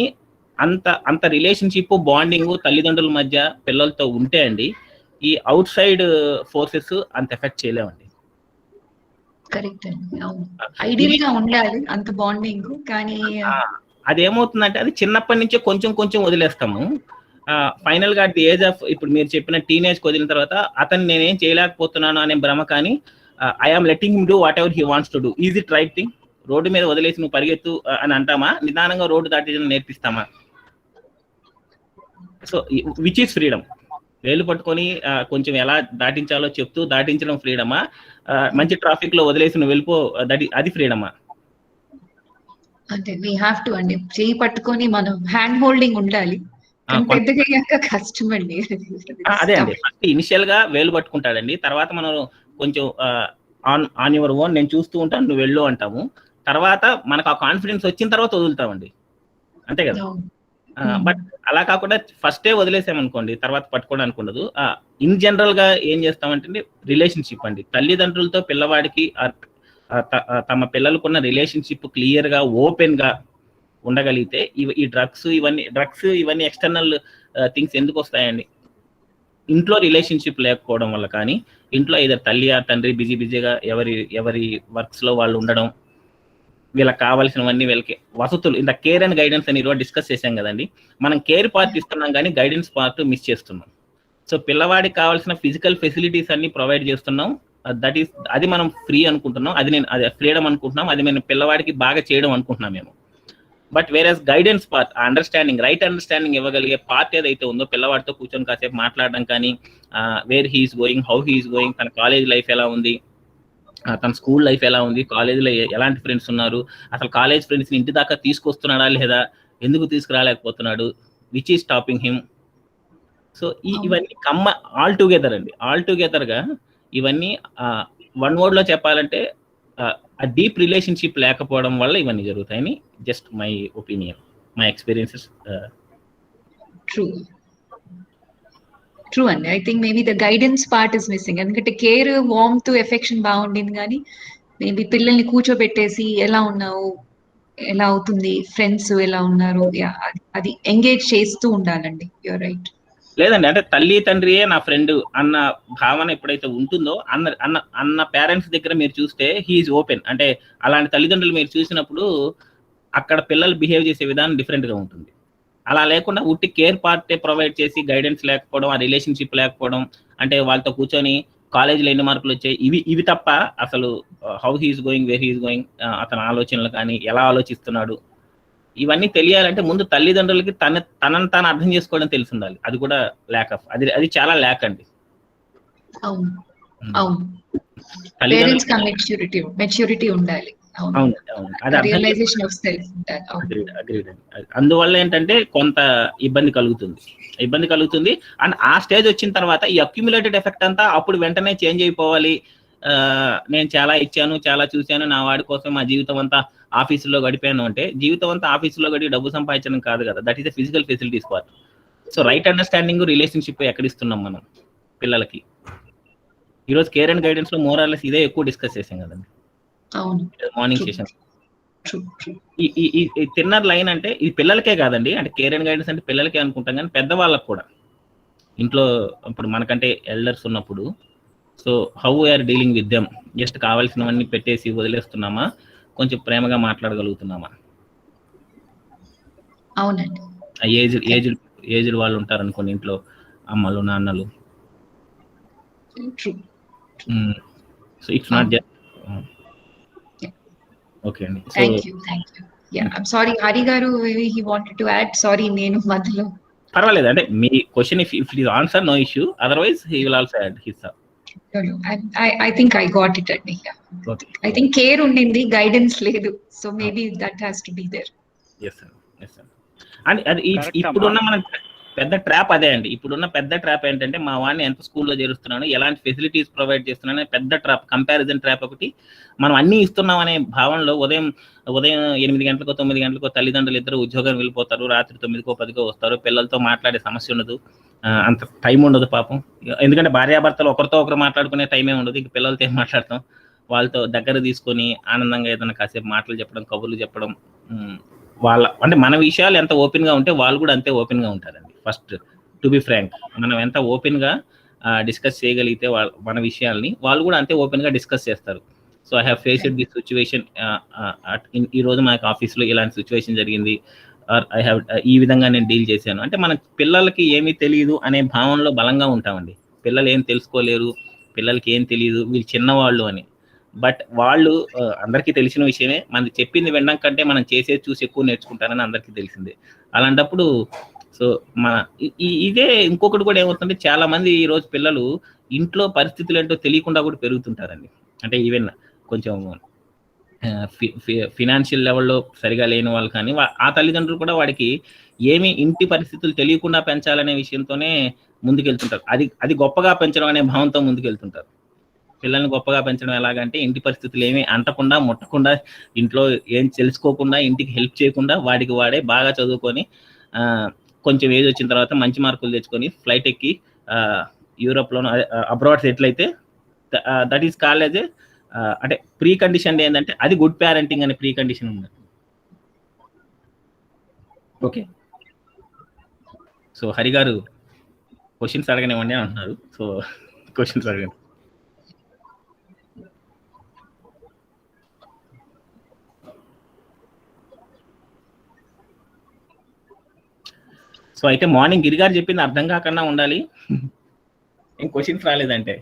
అంత రిలేషన్షిప్, బాండింగ్ తల్లిదండ్రుల మధ్య పిల్లలతో ఉంటే అండి, ఈ అవుట్ సైడ్ ఫోర్సెస్ అంత ఎఫెక్ట్ చేయలేమండి. కరెక్ట్ అండి, ఐడియల్ గా ఉండాలి అంత బాండింగ్. కానీ అదేమవుతుందంటే అది చిన్నప్పటి నుంచే కొంచెం వదిలేస్తాము. ఫైనల్ గా అట్ ది ఏజ్ ఆఫ్ ఇప్పుడు మీరు చెప్పిన టీనేజ్ వదిలిన తర్వాత అతను నేనేం చేయలేకపోతున్నాను అనే భ్రమ, కానీ I am letting him do whatever he wants to do, is it right thing? Road మీద వదిలేసి నువ్వు పరిగెత్తు అని అంటామా? నిదానంగా రోడ్డు దాటించడం నేర్పిస్తామా? So which is freedom? వేలు పట్టుకొని కొంచెం ఎలా దాటించాలో చెప్తూ దాటించడం ఫ్రీడమా? మంచి ట్రాఫిక్ లో వదిలేసి నువ్వు వెళ్ళిపో అది ఫ్రీడమా? అంటే వీ హావ్ టు అండి, చేయి పట్టుకొని మనం హ్యాండ్ హోల్డింగ్ ఉండాలి. కష్టం అండి. అదే అండి, ఫస్ట్ ఇనిషియల్ గా వేలు పట్టుకుంటాడండి, తర్వాత మనం కొంచెం ఆన్ యువర్ ఓన్, నేను చూస్తూ ఉంటాను నువ్వు వెళ్ళు అంటాము. తర్వాత మనకు ఆ కాన్ఫిడెన్స్ వచ్చిన తర్వాత వదులుతామండి, అంతే కదా. బట్ అలా కాకుండా ఫస్టే వదిలేసామనుకోండి తర్వాత పట్టుకోవడానికి ఉండదు. ఇన్ జనరల్ గా ఏం చేస్తామంటే రిలేషన్షిప్ అండి, తల్లిదండ్రులతో పిల్లవాడికి తమ పిల్లలకున్న రిలేషన్షిప్ క్లియర్గా ఓపెన్గా ఉండగలిగితే ఈ డ్రగ్స్ ఇవన్నీ ఎక్స్టర్నల్ థింగ్స్ ఎందుకు వస్తాయండి? ఇంట్లో రిలేషన్షిప్ లేకపోవడం వల్ల కానీ, ఇంట్లో ఏదో తల్లి ఆ తండ్రి బిజీగా ఎవరి వర్క్స్లో వాళ్ళు ఉండడం, వీళ్ళకి కావాల్సినవన్నీ వీళ్ళకి వసతులు, ఇంత కేర్ అండ్ గైడెన్స్ అని ఈరోజు డిస్కస్ చేశాం కదండి. మనం కేర్ పార్ట్ ఇస్తున్నాం కానీ గైడెన్స్ పార్ట్ మిస్ చేస్తున్నాం. సో పిల్లవాడికి కావాల్సిన ఫిజికల్ ఫెసిలిటీస్ అన్ని ప్రొవైడ్ చేస్తున్నాం, అది మనం ఫ్రీ అనుకుంటున్నాం, అది ఫ్రీడమ్ అనుకుంటున్నాం, అది మేము పిల్లవాడికి బాగా చేయడం అనుకుంటున్నాం మేము. But where's guidance part, right understanding ఇవ్వగలిగే పార్ట్ ఏదైతే ఉందో, పిల్లవాడితో కూర్చొని కాసేపు మాట్లాడడం కానీ, where he's going, how he's going, తన కాలేజ్ లైఫ్ ఎలా ఉంది, తన స్కూల్ లైఫ్ ఎలా ఉంది, కాలేజీలో ఎలాంటి ఫ్రెండ్స్ ఉన్నారు, అసలు కాలేజ్ ఫ్రెండ్స్ని ఇంటి దాకా తీసుకొస్తున్నాడా లేదా, ఎందుకు తీసుకురాలేకపోతున్నాడు, which is stopping him. So ఇవన్నీ ఆల్ టుగెదర్గా ఇవన్నీ వన్ వర్డ్లో చెప్పాలంటే ఆ డీప్ రిలేషన్షిప్ లేకపోవడం వల్ల ఇవన్నీ జరుగుతాయని just my opinion, my experiences. True అండి. I think maybe the guidance part is missing. ఎందుకంటే కేర్, వార్మ్త్, ఎఫెక్షన్ బాగుండింది కానీ మేబీ పిల్లల్ని కూర్చోబెట్టేసి ఎలా ఉన్నావు, ఎలా అవుతుంది, ఫ్రెండ్స్ ఎలా ఉన్నారు, అది ఎంగేజ్ చేస్తూ ఉండాలండి. You're right. లేదండి, అంటే తల్లి తండ్రియే నా ఫ్రెండ్ అన్న భావన ఎప్పుడైతే ఉంటుందో, అన్న పేరెంట్స్ దగ్గర మీరు చూస్తే హీఈస్ ఓపెన్. అంటే అలాంటి తల్లిదండ్రులు మీరు చూసినప్పుడు అక్కడ పిల్లలు బిహేవ్ చేసే విధానం డిఫరెంట్గా ఉంటుంది. అలా లేకుండా ఉట్టి కేర్ పార్టే ప్రొవైడ్ చేసి గైడెన్స్ లేకపోవడం, ఆ రిలేషన్షిప్ లేకపోవడం, అంటే వాళ్ళతో కూర్చొని కాలేజీలో ఎన్ని మార్కులు వచ్చాయి, ఇవి తప్ప అసలు how he's going, where he's going, అతని ఆలోచనలు కానీ ఎలా ఆలోచిస్తున్నాడు, ఇవన్నీ తెలియాలంటే ముందు తల్లిదండ్రులకి తనను తాను అర్థం చేసుకోవడం తెలిసి ఉండాలి. అది కూడా ల్యాక్ ఆఫ్, అది చాలా ల్యాక్ అండి. మెచ్యూరిటీ ఉండాలి. అందువల్ల ఏంటంటే కొంత ఇబ్బంది కలుగుతుంది. అండ్ ఆ స్టేజ్ వచ్చిన తర్వాత ఈ అక్యుములేటెడ్ ఎఫెక్ట్ అంతా అప్పుడు వెంటనే చేంజ్ అయిపోవాలి. నేను చాలా ఇచ్చాను, చాలా చూశాను, నా వాడి కోసం మా జీవితం అంతా ఆఫీసులో గడిపాను అంటే, జీవితం అంతా ఆఫీసులో గడిపి డబ్బు సంపాదించడం కాదు కదా, that is the physical facilities part. So right understanding, relationship ఎక్కడిస్తున్నాం మనం పిల్లలకి? ఈరోజు కేర్ అండ్ గైడెన్స్ లో మోరాలెస్ ఇదే ఎక్కువ డిస్కస్ చేసాం కదండి మార్నింగ్ సెషన్. ఈ తిన్నర్ లైన్ అంటే ఇది పిల్లలకే కాదండి, అంటే కేర్ అండ్ గైడెన్స్ అంటే పిల్లలకే అనుకుంటాం కానీ పెద్దవాళ్ళకు కూడా, ఇంట్లో ఇప్పుడు మనకంటే ఎల్డర్స్ ఉన్నప్పుడు, so how we are dealing with them, just కావాల్సినవన్నీ పెట్టేసి వదిలేస్తున్నామా, కొంచెం ప్రేమగా మాట్లాడగలుగుతున్నామా? అవునండి. ఏజ్డ్ వాళ్ళు ఉంటారు అనుకోండి ఇంట్లో, అమ్మలు నాన్నలు. So it's not just okay అండి. Thank you. I'm sorry Hari గారు, he wanted to add. Sorry నేను మధ్యలో. పర్వాలేదు, అంటే మీ question if it is answer no issue, otherwise he will also add his. No, I think I got it. I think care undindi, guidance ledu. So maybe that has to be there. Yes sir. And ఇప్పుడున్న మన పెద్ద trap అదే అండి. ఇప్పుడున్న పెద్ద trap ఏంటంటే, మా వాడిని ఎంత స్కూల్లో చేరుస్తున్నాను, ఎలాంటి ఫెసిలిటీస్ ప్రొవైడ్ చేస్తున్నాను, పెద్ద ట్రాప్, కంపారిజన్ ట్రాప్ ఒకటి. మనం అన్నీ ఇస్తున్నాం అనే భావనలో ఉదయం 8 గంటలకో 9 గంటలకో తల్లిదండ్రులు ఇద్దరు ఉద్యోగం వెళ్ళిపోతారు, రాత్రి 9కో 10కో వస్తారు, పిల్లలతో మాట్లాడే సమస్య ఉండదు, అంత టైం ఉండదు పాపం. ఎందుకంటే భార్యాభర్తలు ఒకరితో ఒకరు మాట్లాడుకునే టైమే ఉండదు, ఇంక పిల్లలతో ఏం మాట్లాడతాం. వాళ్ళతో దగ్గర తీసుకొని ఆనందంగా ఏదైనా కాసేపు మాటలు చెప్పడం, కబుర్లు చెప్పడం, అంటే మన విషయాలు ఎంత ఓపెన్గా ఉంటే వాళ్ళు కూడా అంతే ఓపెన్గా ఉంటారండి. ఫస్ట్ టు బి ఫ్రాంక్, మనం ఎంత ఓపెన్గా డిస్కస్ చేయగలిగితే మన విషయాల్ని, వాళ్ళు కూడా అంతే ఓపెన్గా డిస్కస్ చేస్తారు. So I have faced this situation, ఈ రోజు మాకు ఆఫీస్లో ఇలాంటి సిచ్యువేషన్ జరిగింది, ఐ హ్యావ్ ఈ విధంగా నేను డీల్ చేశాను అంటే, మన పిల్లలకి ఏమీ తెలియదు అనే భావనలో బలంగా ఉంటామండి. పిల్లలు ఏం తెలుసుకోలేరు, పిల్లలకి ఏం తెలియదు, వీళ్ళు చిన్నవాళ్ళు అని. బట్ వాళ్ళు అందరికీ తెలిసిన విషయమే, మనకి చెప్పింది వినడం కంటే మనం చేసేది చూసి ఎక్కువ నేర్చుకుంటారని అందరికీ తెలిసిందే. అలాంటప్పుడు సో ఇదే ఇంకొకటి కూడా ఏమవుతుందంటే, చాలా మంది ఈ రోజు పిల్లలు ఇంట్లో పరిస్థితులు ఏంటో తెలియకుండా కూడా పెరుగుతుంటారండి. అంటే ఈవెన్ కొంచెం ఫినాన్షియల్ లెవెల్లో సరిగా లేని వాళ్ళు కానీ, ఆ తల్లిదండ్రులు కూడా వాడికి ఏమి ఇంటి పరిస్థితులు తెలియకుండా పెంచాలనే విషయంతోనే ముందుకెళ్తుంటారు. అది గొప్పగా పెంచడం అనే భావంతో ముందుకెళ్తుంటారు. పిల్లల్ని గొప్పగా పెంచడం ఎలాగంటే, ఇంటి పరిస్థితులు ఏమీ అంటకుండా, ముట్టకుండా, ఇంట్లో ఏం తెలుసుకోకుండా, ఇంటికి హెల్ప్ చేయకుండా, వాడికి వాడే బాగా చదువుకొని కొంచెం ఏజ్ వచ్చిన తర్వాత మంచి మార్కులు తెచ్చుకొని ఫ్లైట్ ఎక్కి యూరోప్లోనూ అబ్రాడ్ సెటిల్ అయితే, that is called as a అంటే ప్రీ కండిషన్ ఏంటంటే అది గుడ్ పేరెంటింగ్ అనే ప్రీ కండిషన్ ఉంది. ఓకే, సో హరి గారు క్వశ్చన్స్ అడగనివ్వండి అని అంటున్నారు. సో క్వశ్చన్స్ అడగండి. సో అయితే మార్నింగ్ గిరి గారు చెప్పింది అర్థం కాకుండా ఉండాలి. ఏం క్వశ్చన్స్ రాలేదంటే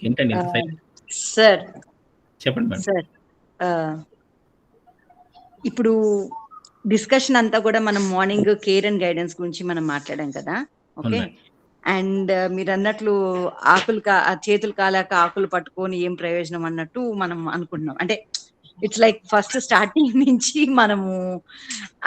ఏంటండి సార్? చెప్పండి సార్, ఇప్పుడు డిస్కషన్ అంతా కూడా మనం మార్నింగ్ కేర్ అండ్ గైడెన్స్ గురించి మనం మాట్లాడాం కదా. ఓకే, అండ్ మీరు అన్నట్లు చేతులు కాలాక ఆకులు పట్టుకొని ఏం ప్రయోజనం అన్నట్టు మనం అనుకుంటున్నాం. అంటే ఇట్స్ లైక్ ఫస్ట్ స్టార్టింగ్ నుంచి మనము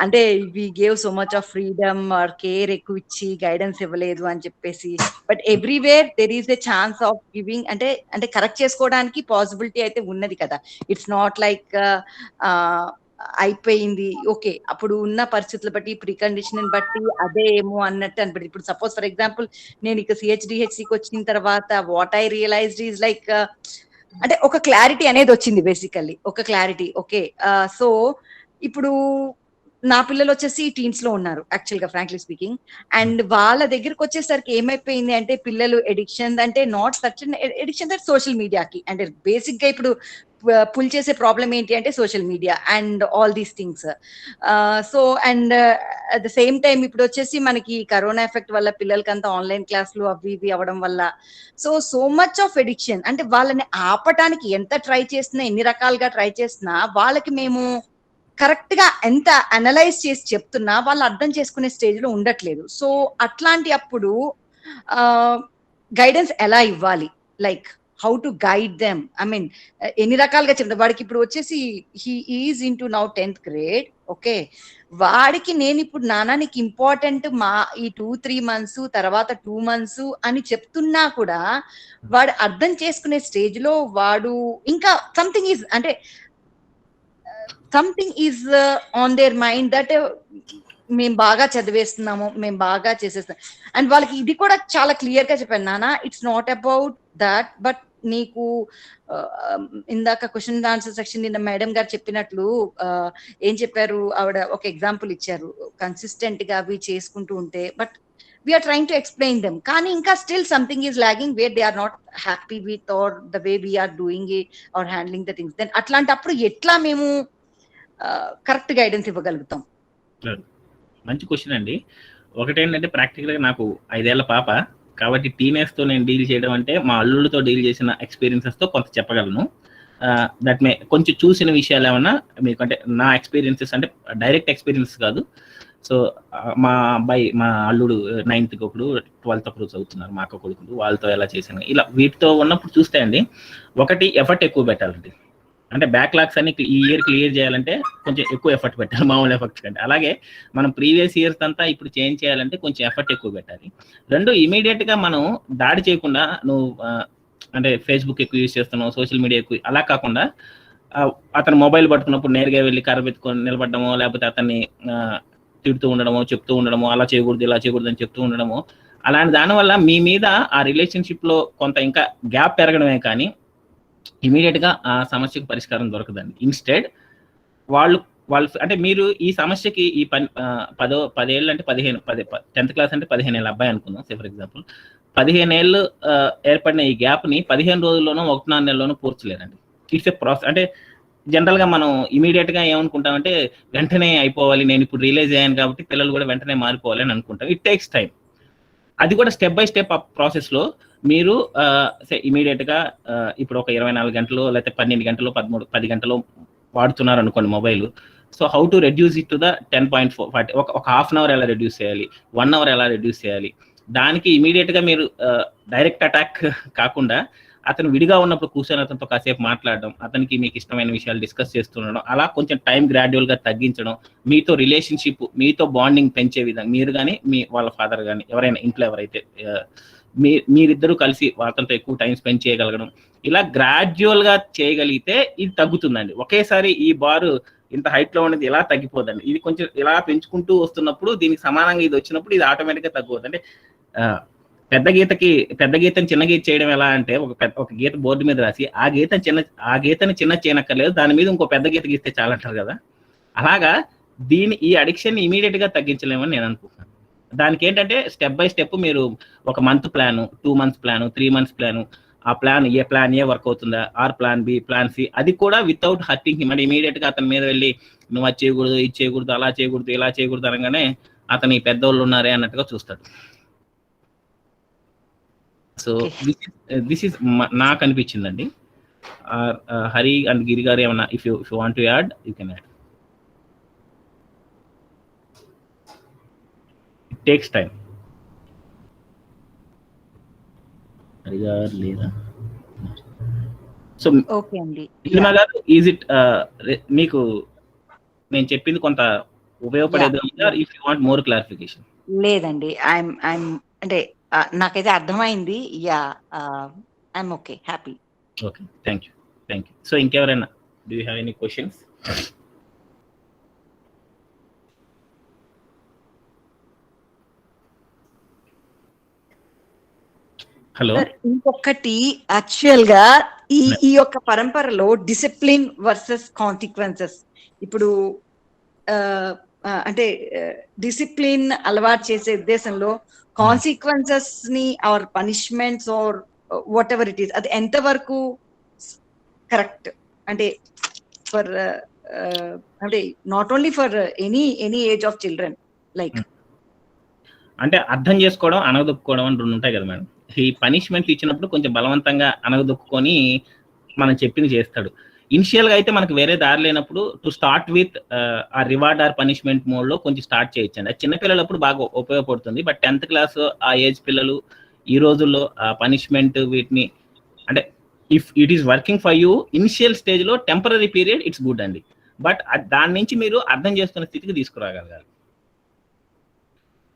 అంటే we gave so much of freedom or care ఎక్కువ ఇచ్చి గైడెన్స్ ఇవ్వలేదు అని చెప్పేసి, but everywhere there is a chance of giving. అంటే కరెక్ట్ చేసుకోవడానికి పాసిబిలిటీ అయితే ఉన్నది కదా. ఇట్స్ నాట్ లైక్ అయిపోయింది. ఓకే, అప్పుడు ఉన్న పరిస్థితులు బట్టి ప్రీ కండిషన్ బట్టి అదే ఏమో అన్నట్టు అనిపడింది. ఇప్పుడు సపోజ్ ఫర్ ఎగ్జాంపుల్ నేను ఇక CHDHCకి వచ్చిన తర్వాత what I realised is like అంటే ఒక క్లారిటీ అనేది వచ్చింది. బేసికల్లీ ఒక క్లారిటీ. ఓకే, సో ఇప్పుడు నా పిల్లలు వచ్చేసి టీన్స్ లో ఉన్నారు యాక్చువల్ గా, ఫ్రాంక్లీ స్పీకింగ్. అండ్ వాళ్ళ దగ్గరకు వచ్చేసరికి ఏమైపోయింది అంటే పిల్లలు ఎడిక్షన్ అంటే not such addiction that social మీడియాకి. అంటే బేసిక్ గా ఇప్పుడు పుల్ చేసే ప్రాబ్లం ఏంటి అంటే social media and all these things. So and at the same time ఇప్పుడు వచ్చేసి మనకి కరోనా ఎఫెక్ట్ వల్ల పిల్లలకి అంతా ఆన్లైన్ క్లాసులు అవి ఇవి అవ్వడం వల్ల సో మచ్ ఆఫ్ ఎడిక్షన్. అంటే వాళ్ళని ఆపటానికి ఎంత ట్రై చేసినా, ఎన్ని రకాలుగా ట్రై చేసినా వాళ్ళకి మేము కరెక్ట్ గా ఎంత అనలైజ్ చేసి చెప్తున్నా వాళ్ళు అర్థం చేసుకునే స్టేజ్ లో ఉండట్లేదు. సో అట్లాంటి అప్పుడు గైడెన్స్ ఎలా ఇవ్వాలి, like how to guide them. I mean ఎన్ని రకాలుగా చెప్తా. వాడికి ఇప్పుడు వచ్చేసి he is in to now 10th grade. Okay, వాడికి నేను ఇప్పుడు నీకు ఇంపార్టెంట్ మా ఈ 2-3 months తర్వాత 2 months అని చెప్తున్నా కూడా వాడు అర్థం చేసుకునే స్టేజ్ లో వాడు ఇంకా సంథింగ్ ఈజ్ అంటే something is on their mind that మేము బాగా చదివేస్తున్నాము, మేము బాగా చేసేస్తాం. అండ్ వాళ్ళకి ఇది కూడా చాలా క్లియర్ గా చెప్పాను, నాన్న it's not about that, but నీకు ఇందాక క్వశ్చన్ ఆన్సర్ సెక్షన్ నిన్న మేడం గారు చెప్పినట్లు ఏం చెప్పారు, ఆవిడ ఒక ఎగ్జాంపుల్ ఇచ్చారు. కన్సిస్టెంట్ గా అవి చేసుకుంటూ ఉంటే, but we are trying to explain them, కానీ ఇంకా still something is lagging where they are not happy with or the way we are doing it or handling the things. Then అట్లాంటప్పుడు ఎట్లా మేము కరెక్ట్ గైడెన్స్ ఇవ్వగలుగుతాం? మంచి క్వశ్చన్ అండి. ఒకటేంటంటే ప్రాక్టికల్ గా నాకు 5 ఏళ్ల పాప కాబట్టి టీనేజ్ తో నేను డీల్ చేయడం అంటే మా అల్లుళ్ళతో డీల్ చేసిన ఎక్స్పీరియన్సెస్ తో కొంత చెప్పగలను. దట్ మే కొంచెం చూసిన విషయాలు ఏమన్నా మీకు అంటే నా ఎక్స్పీరియన్సెస్ అంటే డైరెక్ట్ ఎక్స్పీరియన్స్ కాదు. సో మా అబ్బాయి మా అల్లుడు 9th ఒకడు 12th ఒకడు చదువుతున్నారు, మా అక్క కొడుకులు, వాళ్ళతో ఎలా చేశాను ఇలా వీటితో ఉన్నప్పుడు చూస్తే అండి ఒకటి ఎఫర్ట్ ఎక్కువ పెట్టాలండి. అంటే బ్యాక్లాగ్స్ అన్ని ఈ ఇయర్ క్లియర్ చేయాలంటే కొంచెం ఎక్కువ ఎఫర్ట్ పెట్టాలి మామూలు ఎఫర్ట్ కంటే. అలాగే మనం ప్రీవియస్ ఇయర్స్ అంతా ఇప్పుడు చేంజ్ చేయాలంటే కొంచెం ఎఫర్ట్ ఎక్కువ పెట్టాలి. 2 ఇమీడియట్ గా మనం దాడి చేయకుండా నువ్వు అంటే ఫేస్బుక్ ఎక్కువ యూజ్ చేస్తున్నావు, సోషల్ మీడియా ఎక్కువ, అలా కాకుండా అతను మొబైల్ పట్టుకున్నప్పుడు నేరుగా వెళ్ళి కర్రబెత్తుకొని నిలబడమో, లేకపోతే అతన్ని తిడుతూ ఉండడమో, చెప్తూ ఉండడమో, అలా చేయకూడదు ఇలా చేయకూడదు అని చెప్తూ ఉండడమో, అలాంటి దానివల్ల మీ మీద ఆ రిలేషన్షిప్ లో కొంత ఇంకా గ్యాప్ పెరగడమే కానీ ఇమీడియట్ గా ఆ సమస్యకు పరిష్కారం దొరకదండి. ఇన్స్టెడ్ వాళ్ళు అంటే మీరు ఈ సమస్యకి ఈ 10 ఏళ్ళు అంటే 10th క్లాస్ అంటే 15 ఏళ్ళ అబ్బాయి అనుకుందాం ఫర్ ఎగ్జాంపుల్. 15 ఏళ్ళు ఏర్పడిన ఈ గ్యాప్ ని 15 రోజుల్లోనో 1-4 నెలల్లోనూ పూర్చలేరండి. It's a process. అంటే జనరల్ గా మనం ఇమీడియట్ గా ఏమనుకుంటామంటే వెంటనే అయిపోవాలి, నేను ఇప్పుడు రియలైజ్ అయ్యాను కాబట్టి పిల్లలు కూడా వెంటనే మారిపోవాలి అని అనుకుంటాం. It takes time. అది కూడా స్టెప్ బై స్టెప్ ప్రాసెస్ లో మీరు ఇమీడియట్ గా ఇప్పుడు ఒక 24 గంటలు లేకపోతే 12 గంటలు 10 గంటలు వాడుతున్నారు అనుకోండి mobile. So how to reduce it to the 10.4 ఒక హాఫ్ అన్ అవర్ ఎలా రెడ్యూస్ చేయాలి, 1 అవర్ ఎలా రెడ్యూస్ చేయాలి. దానికి ఇమీడియట్ గా మీరు డైరెక్ట్ అటాక్ కాకుండా అతను విడిగా ఉన్నప్పుడు కూర్చొని అతనితో కాసేపు మాట్లాడడం, అతనికి మీకు ఇష్టమైన విషయాలు డిస్కస్ చేస్తుండడం, అలా కొంచెం టైం గ్రాడ్యువల్ గా తగ్గించడం, మీతో రిలేషన్షిప్ మీతో బాండింగ్ పెంచే విధంగా మీరు కానీ మీ వాళ్ళ ఫాదర్ కానీ ఎవరైనా ఇంట్లో ఎవరైతే మీరిద్దరూ కలిసి వాళ్ళతో ఎక్కువ టైం స్పెండ్ చేయగలగడం, ఇలా గ్రాడ్యువల్ గా చేయగలిగితే ఇది తగ్గుతుందండి. ఒకేసారి ఈ బారు ఇంత హైట్ లో ఉన్నది ఇలా తగ్గిపోదండి. ఇది కొంచెం ఇలా పెంచుకుంటూ వస్తున్నప్పుడు దీనికి సమానంగా ఇది వచ్చినప్పుడు ఇది ఆటోమేటిక్ గా తగ్గిపోతుంది. అంటే పెద్ద గీతని చిన్న గీత చేయడం ఎలా అంటే ఒక గీత బోర్డు మీద రాసి ఆ గీతని చిన్న చేయనక్కర్లేదు, దాని మీద ఇంకో పెద్ద గీత గీస్తే చాలంటారు కదా. అలాగా ఈ అడిక్షన్ ఇమీడియట్ గా తగ్గించలేమని నేను అనుకుంటున్నాను. దానికి ఏంటంటే స్టెప్ బై స్టెప్ మీరు ఒక month plan, 2 months plan, 3 months plan, ఆ ప్లాన్ ఏ వర్క్ అవుతుందా, or plan B, plan C, అది కూడా వితౌట్ హర్టింగ్ హిమ్. అంటే ఇమీడియట్ గా అతని మీద వెళ్ళి నువ్వు అది చేయకూడదు, ఇది చేయకూడదు, అలా చేయకూడదు, ఇలా చేయకూడదు అనగానే అతని పెద్దోళ్ళు ఉన్నారే అన్నట్టుగా చూస్తాడు. సో దిస్ ఇస్ నాకు అనిపించిందండి. హరి అండ్ గిరి గారు ఏమన్నా if you want to add you can add. It takes time. Hari గారు లేదా? సో ఓకే అండి. ఈజ్ ఇట్ మీకు నేను చెప్పింది కొంత ఉపయోగపడేది? If you want more clarification. లేదండి, ఐఎమ్ అంటే నాకైతే అర్థమైంది. Yeah, I'm okay, happy. Okay, thank you. So ఇంకెవరైనా do you have any questions? Hello. ఇంకొకటి, యాక్చువల్ గా ఈ యొక్క పరంపరలో డిసిప్లిన్ వర్సెస్ కాన్సిక్వెన్సెస్. ఇప్పుడు అంటే డిసిప్లిన్ అలవాటు చేసే ఉద్దేశంలో కాన్సిక్వెన్సెస్ ని or punishments or what it is, అది ఎంతవరకు కరెక్ట్? అంటే ఫర్ అంటే not only for any age of children, like అంటే అర్థం చేసుకోవడం, అనగదొక్కుకోవడం అని 2 ఉంటాయి కదా మేడం. ఈ పనిష్మెంట్ ఇచ్చినప్పుడు కొంచెం బలవంతంగా అనగదొక్కుని మనం చెప్పింది చేస్తాడు. ఇనిషియల్ గా అయితే మనకు వేరే దారి లేనప్పుడు టు స్టార్ట్ విత్ ఆ రివార్డ్ ఆర్ పనిష్మెంట్ మోడ్ లో కొంచెం స్టార్ట్ చేయొచ్చండి. అది చిన్నపిల్లలప్పుడు బాగా ఉపయోగపడుతుంది. బట్ 10th class ఆ ఏజ్ పిల్లలు ఈ రోజుల్లో ఆ పనిష్మెంట్ వీటిని అంటే if it is working for you initial stage లో టెంపరీ పీరియడ్ ఇట్స్ గుడ్ అండి. బట్ దాని నుంచి మీరు అర్థం చేసుకునే స్థితికి తీసుకురాగలగాలి.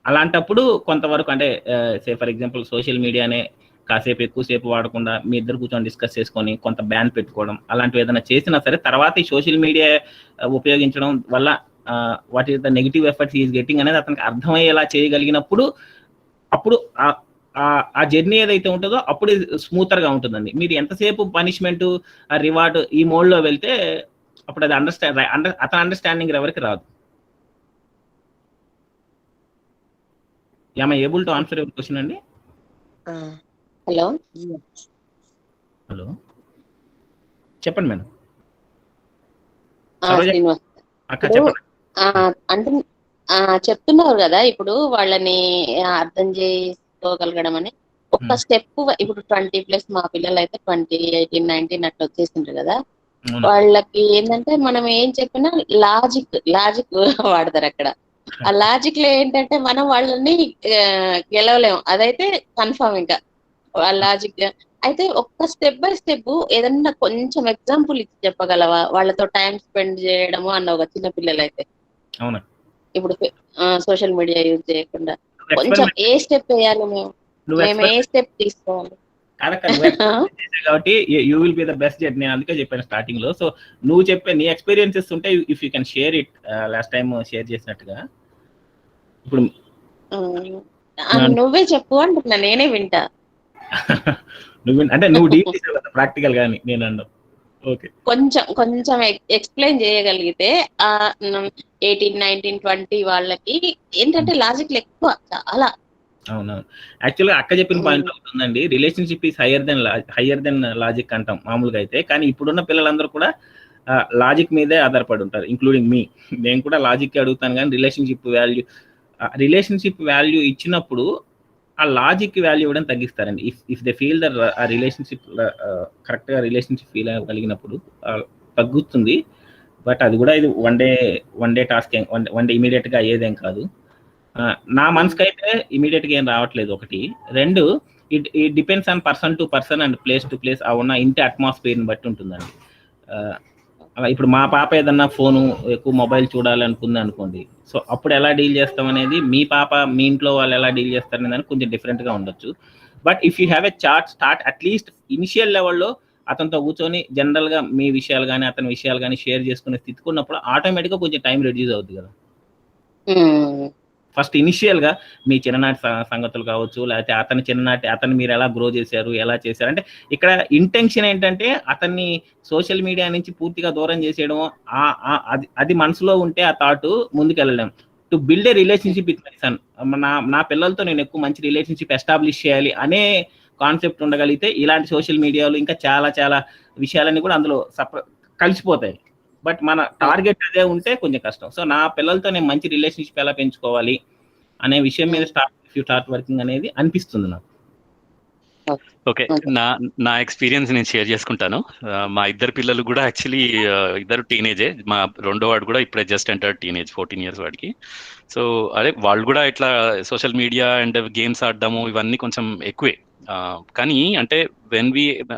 అలాంటప్పుడు కొంతవరకు అంటే సే ఫర్ ఎగ్జాంపుల్ సోషల్ మీడియానే కాసేపు ఎక్కువసేపు వాడకుండా మీ ఇద్దరు కూర్చొని డిస్కస్ చేసుకొని కొంత బ్యాన్ పెట్టుకోవడం, అలాంటివి ఏదైనా చేసినా సరే తర్వాత ఈ సోషల్ మీడియా ఉపయోగించడం వల్ల what is the negative effects is getting అనేది అతనికి అర్థమయ్యేలా చేయగలిగినప్పుడు అప్పుడు ఆ జర్నీ ఏదైతే ఉంటుందో అప్పుడు స్మూతర్ గా ఉంటుందండి. మీరు ఎంతసేపు పనిష్మెంట్, రివార్డ్ ఈ మోడ్ లో వెళ్తే అప్పుడు అది అతని అండర్స్టాండింగ్ ఎవరికి రాదు. Am I able to answer your question అండి? హలో, చెప్పండి మేడం. అక్క చెప్పండి. అంటే చెప్తున్నారు కదా ఇప్పుడు వాళ్ళని అర్థం చేసుకోగలగడం అని ఒక్క స్టెప్. ఇప్పుడు 20+ మా పిల్లలు అయితే 20, 18, 19 అట్లా వచ్చేసిండ్రు కదా. వాళ్ళకి ఏంటంటే మనం ఏం చెప్పినా లాజిక్ వాడతారు అక్కడ. ఆ లాజిక్ లో ఏంటంటే మనం వాళ్ళని గెలవలేము, అదైతే కన్ఫర్మ్. ఇంకా లాజిక్ అయితే ఒక్క స్టెప్ బై స్టెప్ ఏదన్నా కొంచెం ఎగ్జాంపుల్ ఇచ్చి చెప్పగలవా? వాళ్ళతో టైం స్పెండ్ చేయడము అన్న ఒక చిన్న పిల్లలు అయితే ఇప్పుడు సోషల్ మీడియా యూజ్ చేయకుండా కొంచెం ఏ స్టెప్ వేయాలి? మేము ఏ స్టెప్ తీసుకోవాలి? కాబట్టి you will be the best judge. నేను అందుకే చెప్పాను స్టార్టింగ్ లో. సో నువ్వు చెప్పే నీ ఎక్స్పీరియన్సెస్ ఉంటే if you can share it, last time share చేసినట్టుగా. ఇప్పుడు నువ్వే చెప్పు అంటున్నా, నేనే వింటా. అంటే నువ్వు డీల్ చేసావు ప్రాక్టికల్ గా నేను అన్నా. ఓకే, కొంచెం ఎక్స్ప్లెయిన్ చేయగలిగితే 18, 19, 20 వాళ్ళకి ఏంటంటే లాజిక్ ఎక్కువ చాలా. అవునవును, యాక్చువల్గా అక్క చెప్పిన పాయింట్ అవుతుందండి. Relationship is higher than logic అంటాం మామూలుగా అయితే. కానీ ఇప్పుడున్న పిల్లలందరూ కూడా లాజిక్ మీదే ఆధారపడి ఉంటారు, ఇంక్లూడింగ్ మీ. నేను కూడా లాజిక్ అడుగుతాను, కానీ రిలేషన్షిప్ వాల్యూ ఇచ్చినప్పుడు ఆ లాజిక్ వాల్యూ ఇవ్వడం తగ్గిస్తారండి. ఇఫ్ దే ఫీల్ దర్ ఆ రిలేషన్షిప్ కరెక్ట్గా రిలేషన్షిప్ ఫీల్ అవ్వగలిగినప్పుడు తగ్గుతుంది. బట్ అది కూడా ఇది one day task, one day ఇమీడియట్గా అయ్యేదేం కాదు. నా మనసుకి అయితే ఇమీడియట్గా ఏం రావట్లేదు. ఒకటి. 2, it depends on person to person and place to place. ఆ ఉన్న ఇంటి అట్మాస్ఫియర్ని బట్టి ఉంటుందండి. ఇప్పుడు మా పాప ఏదన్నా ఫోను ఎక్కువ మొబైల్ చూడాలనుకుంది అనుకోండి, సో అప్పుడు ఎలా డీల్ చేస్తాం అనేది మీ పాప మీ ఇంట్లో వాళ్ళు ఎలా డీల్ చేస్తారనే దానికి కొంచెం డిఫరెంట్గా ఉండొచ్చు. But if you have a start at least initial లెవెల్లో అతనితో కూర్చొని జనరల్గా మీ విషయాలు కానీ అతని విషయాలు కానీ షేర్ చేసుకునే స్థితికి ఉన్నప్పుడు ఆటోమేటిక్గా కొంచెం టైం రెడ్యూస్ అవుతుంది కదా. ఫస్ట్ ఇనిషియల్ గా మీ చిన్ననాటి సంగతులు కావచ్చు, లేకపోతే అతన్ని మీరు ఎలా గ్రో చేశారు, ఎలా చేశారు అంటే ఇక్కడ ఇంటెన్షన్ ఏంటంటే అతన్ని సోషల్ మీడియా నుంచి పూర్తిగా దూరం చేసేయడం, అది మనసులో ఉంటే ఆ థాట్ ముందుకెళ్ళలేం. To build a relationship with my son, నా పిల్లలతో నేను ఎక్కువ మంచి రిలేషన్షిప్ ఎస్టాబ్లిష్ చేయాలి అనే కాన్సెప్ట్ ఉండగలిగితే ఇలాంటి సోషల్ మీడియాలో ఇంకా చాలా చాలా విషయాలన్నీ కూడా అందులో కలిసిపోతాయి. బట్ మన టార్గెట్ అదే ఉంటే కొంచెం కష్టం. సో నా పిల్లలతో నేను మంచి రిలేషన్షిప్ ఎలా పెంచుకోవాలి అనే విషయం మీద స్టార్ట్ వర్కింగ్ అనేది అనిపిస్తుంది నాకు. ఓకే, నా ఎక్స్పీరియన్స్ నేను షేర్ చేసుకుంటాను. మా ఇద్దరు పిల్లలు కూడా యాక్చువల్లీ ఇద్దరు టీనేజే. మా రెండో వాడు కూడా ఇప్పుడే జస్ట్ ఎంటర్ టీనేజ్, 14 years వాడికి. సో అదే వాళ్ళు కూడా ఇట్లా సోషల్ మీడియా అండ్ గేమ్స్ ఆడడము ఇవన్నీ కొంచెం ఎక్కువే. కానీ అంటే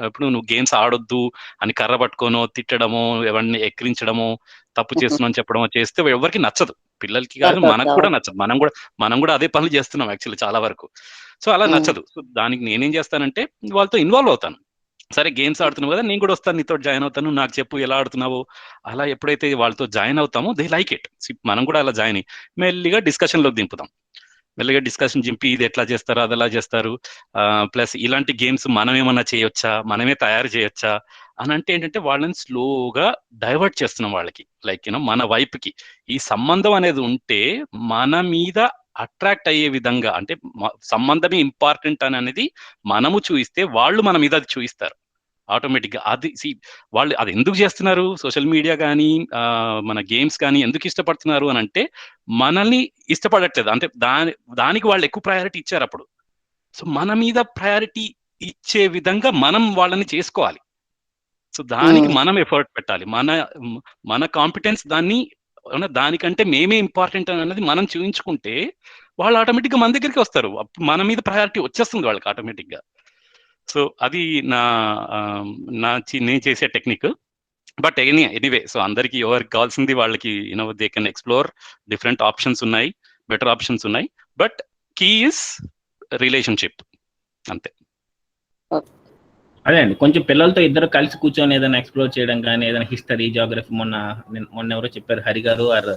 ఇప్పుడు నువ్వు గేమ్స్ ఆడొద్దు అని కర్ర పట్టుకోనో తిట్టడము, ఎవరిని ఎక్కిరించడము, తప్పు చేస్తున్నావు చెప్పడమో చేస్తే ఎవరికి నచ్చదు. పిల్లలకి కాదు, మనకు కూడా నచ్చదు. మనం కూడా అదే పనులు చేస్తున్నాం యాక్చువల్లీ చాలా వరకు. సో అలా నచ్చదు. సో దానికి నేనేం చేస్తానంటే వాళ్ళతో ఇన్వాల్వ్ అవుతాను. సరే గేమ్స్ ఆడుతున్నావు కదా, నేను కూడా వస్తాను, నీతో జాయిన్ అవుతాను, నాకు చెప్పు ఎలా ఆడుతున్నావు. అలా ఎప్పుడైతే వాళ్ళతో జాయిన్ అవుతామో దే లైక్ ఇట్. మనం కూడా అలా జాయిన్ అయ్యి మెల్లిగా డిస్కషన్లోకి దింపుతాం. మెల్లిగా డిస్కషన్ చింపి ఇది ఎట్లా చేస్తారు, అది ఎలా చేస్తారు, ప్లస్ ఇలాంటి గేమ్స్ మనం ఏమన్నా చేయొచ్చా, మనమే తయారు చేయొచ్చా అని అంటే ఏంటంటే వాళ్ళని స్లోగా డైవర్ట్ చేస్తున్నాం వాళ్ళకి. లైక్ మన వైపుకి ఈ సంబంధం అనేది ఉంటే మన మీద అట్రాక్ట్ అయ్యే విధంగా, అంటే సంబంధమే ఇంపార్టెంట్ అని అనేది మనము చూయిస్తే వాళ్ళు మన మీద అది చూయిస్తారు ఆటోమేటిక్గా. వాళ్ళు అది ఎందుకు చేస్తున్నారు, సోషల్ మీడియా కానీ మన గేమ్స్ కానీ ఎందుకు ఇష్టపడుతున్నారు అని అంటే మనల్ని ఇష్టపడట్లేదు, అంటే దానికి వాళ్ళు ఎక్కువ ప్రయారిటీ ఇచ్చారు అప్పుడు. సో మన మీద ప్రయారిటీ ఇచ్చే విధంగా మనం వాళ్ళని చేసుకోవాలి. సో దానికి మనం ఎఫర్ట్ పెట్టాలి. మన కాంపిటెన్స్ దానికంటే మేమే ఇంపార్టెంట్ అనేది మనం చూపించుకుంటే వాళ్ళు ఆటోమేటిక్గా మన దగ్గరికి వస్తారు. మన మీద ప్రయారిటీ వచ్చేస్తుంది వాళ్ళకి ఆటోమేటిక్గా. సో అది నేను చేసే టెక్నిక్. బట్ ఎనీవే, సో అందరికి ఎవరికి కావాల్సింది వాళ్ళకి they can explore different options ఉన్నాయి, బెటర్ ఆప్షన్స్ ఉన్నాయి. బట్ కీ ఇస్ రిలేషన్షిప్, అంతే. అదే అండి, కొంచెం పిల్లలతో ఇద్దరు కలిసి కూర్చొని ఏదైనా ఎక్స్ప్లోర్ చేయడం కానీ, ఏదైనా హిస్టరీ, జియోగ్రఫీ, మొన్న ఎవరో చెప్పారు, హరి గారు ఆర్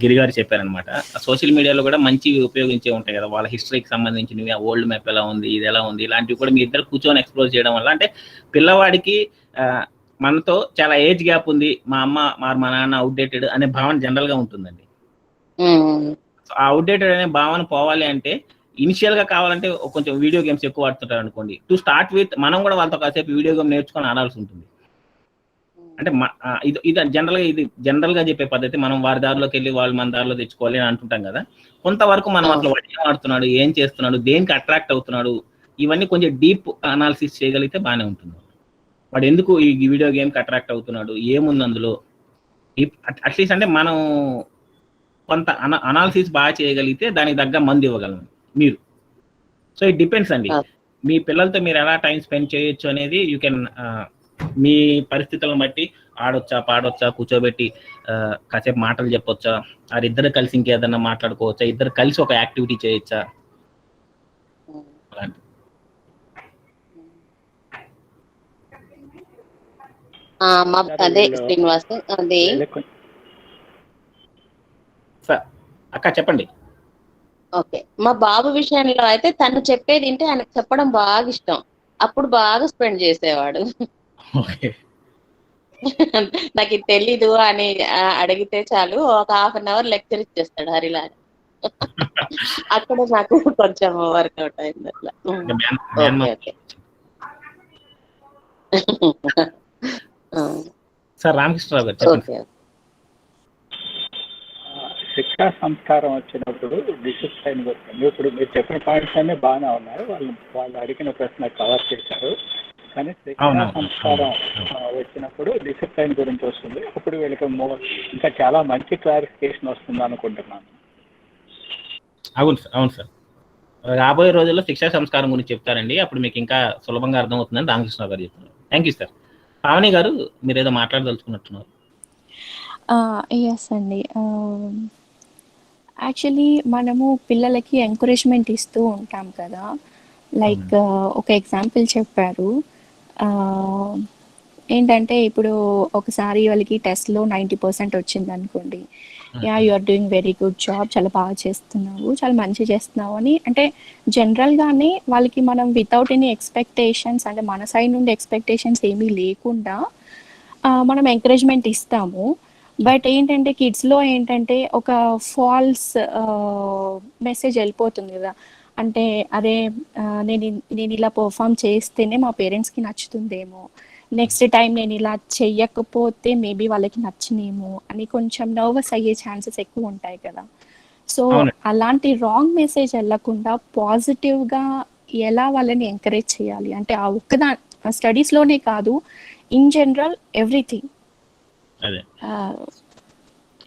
గిరి గారు చెప్పారనమాట. సోషల్ మీడియాలో కూడా మంచి ఉపయోగించే ఉంటాయి కదా, వాళ్ళ హిస్టరీకి సంబంధించినవి, ఓల్డ్ మ్యాప్ ఎలా ఉంది, ఇది ఎలా ఉంది, ఇలాంటివి కూడా మీ ఇద్దరు కూర్చొని ఎక్స్ప్లోర్ చేయడం వల్ల అంటే పిల్లవాడికి మనతో చాలా ఏజ్ గ్యాప్ ఉంది, మా అమ్మ మా నాన్న అవుట్డేటెడ్ అనే భావన జనరల్ గా ఉంటుందండి. ఆ అవుట్డేటెడ్ అనే భావన పోవాలి అంటే ఇనిషియల్ గా కావాలంటే కొంచెం వీడియో గేమ్స్ ఎక్కువ ఆడుతుంటారు అనుకోండి. టు స్టార్ట్ విత్ మనం కూడా వాళ్ళతో కాసేపు వీడియో గేమ్ నేర్చుకొని ఆడాల్సి ఉంటుంది. అంటే ఇది జనరల్ గా చెప్పే పద్ధతి. మనం వారి దారిలోకి వెళ్ళి వాళ్ళు మన దారిలో తెచ్చుకోవాలి అని అంటుంటాం కదా. కొంతవరకు మనం అసలు వాడు ఏం ఆడుతున్నాడు, ఏం చేస్తున్నాడు, దేనికి అట్రాక్ట్ అవుతున్నాడు, ఇవన్నీ కొంచెం డీప్ అనాలిసిస్ చేయగలిగితే బాగానే ఉంటుంది. వాడు ఎందుకు ఈ వీడియో గేమ్కి అట్రాక్ట్ అవుతున్నాడు, ఏముంది అందులో, అట్లీస్ట్ అంటే మనం కొంత అనాలిసిస్ బాగా చేయగలిగితే దానికి తగ్గ మందు ఇవ్వగలం మీరు. సో ఇట్ డిపెండ్స్ అండి, మీ పిల్లలతో మీరు ఎలా టైం స్పెండ్ చేయొచ్చు అనేది యూ కెన్, మీ పరిస్థితులను బట్టి ఆడొచ్చా, పాడొచ్చా, కూర్చోబెట్టి కాసేపు మాటలు చెప్పొచ్చా, ఇద్దరు కలిసి ఇంకేదన్నా మాట్లాడుకోవచ్చా, ఇద్దరు కలిసి ఒక యాక్టివిటీ చేయొచ్చా, అలాంటి. అదే శ్రీనివాస్, అదే అక్క చెప్పండి. ఓకే, మా బాబు విషయంలో అయితే తను చెప్పేది ఏంటి, ఆయనకు చెప్పడం బాగా ఇష్టం. అప్పుడు బాగా స్పెండ్ చేసేవాడు. నాకు ఇది తెలీదు అని అడిగితే చాలు, ఒక 1/2 hour లెక్చర్ ఇచ్చేస్తాడు హరిలాగా. అక్కడ నాకు కొంచెం వర్కౌట్ అయింది అట్లా. ఓకే సార్ రామకృష్ణరావు గారు చెప్పండి. శిక్షా సంస్కారం వచ్చినప్పుడు డిసిప్లైన్ వస్తుంది. ఇప్పుడు మీరు చెప్పిన పాయింట్స్ అన్నీ బాగానే ఉన్నారు, వాళ్ళు అడిగిన ప్రశ్న కవర్ చేశారు. కానీ శిక్షా సంస్కారం వచ్చినప్పుడు డిసిప్లైన్ గురించి వస్తుంది. అప్పుడు వీళ్ళకి ఇంకా చాలా మంచి క్లారిఫికేషన్ వస్తుంది అనుకుంటున్నాను. అవును సార్, రాబోయే రోజుల్లో శిక్షా సంస్కారం గురించి చెప్తారండి, అప్పుడు మీకు ఇంకా సులభంగా అర్థమవుతుందని రామకృష్ణ గారు చెప్తున్నారు. Thank you sir. పావని గారు మీరు ఏదో మాట్లాడదలుచుకున్నట్టున్నారు. ఎస్ అండి, యాక్చువల్లీ మనము పిల్లలకి ఎంకరేజ్మెంట్ ఇస్తూ ఉంటాం కదా. లైక్ ఒక ఎగ్జాంపుల్ చెప్పారు, ఏంటంటే ఇప్పుడు ఒకసారి వాళ్ళకి టెస్ట్‌లో 90% వచ్చిందనుకోండి. Yeah! You are doing very good job. చాలా బాగా చేస్తున్నావు. చాలా మంచిగా చేస్తున్నావు అని అంటే జనరల్‌గానే వాళ్ళకి మనం వితౌట్ ఎనీ ఎక్స్‌పెక్టేషన్స్ అంటే మన సైడ్ నుండి ఎక్స్‌పెక్టేషన్స్ ఏమీ లేకుండా మనం ఎంకరేజ్‌మెంట్ ఇస్తాము. బట్ ఏంటంటే కిడ్స్‌లో ఏంటంటే ఒక ఫాల్స్ మెసేజ్ ఎళ్ళిపోతుంది గదా! అంటే అరే! నేనిలా పెర్ఫార్మ్ చేస్తేనే మా పేరెంట్స్‌కి నచ్చుతుందేమో. నెక్స్ట్ టైం నేనిలా చెయ్యకపోతే మేబీ వాళ్ళకి నచ్చనేమో అని కొంచెం నర్వస్ అయ్యే ఛాన్సెస్ ఎక్కువుంటాయి కదా! సో, అవునండి. అలాంటి రాంగ్ మెసేజ్ ఎళ్ళకుండా పాజిటివ్‌గా ఎలా వాళ్ళని ఎంకరేజ్ చేయాలి? అంటే ఆ స్టడీస్‌లోనే కాదు, ఇన్ జనరల్ ఎవ్రీథింగ్. అదే. ఆహ్,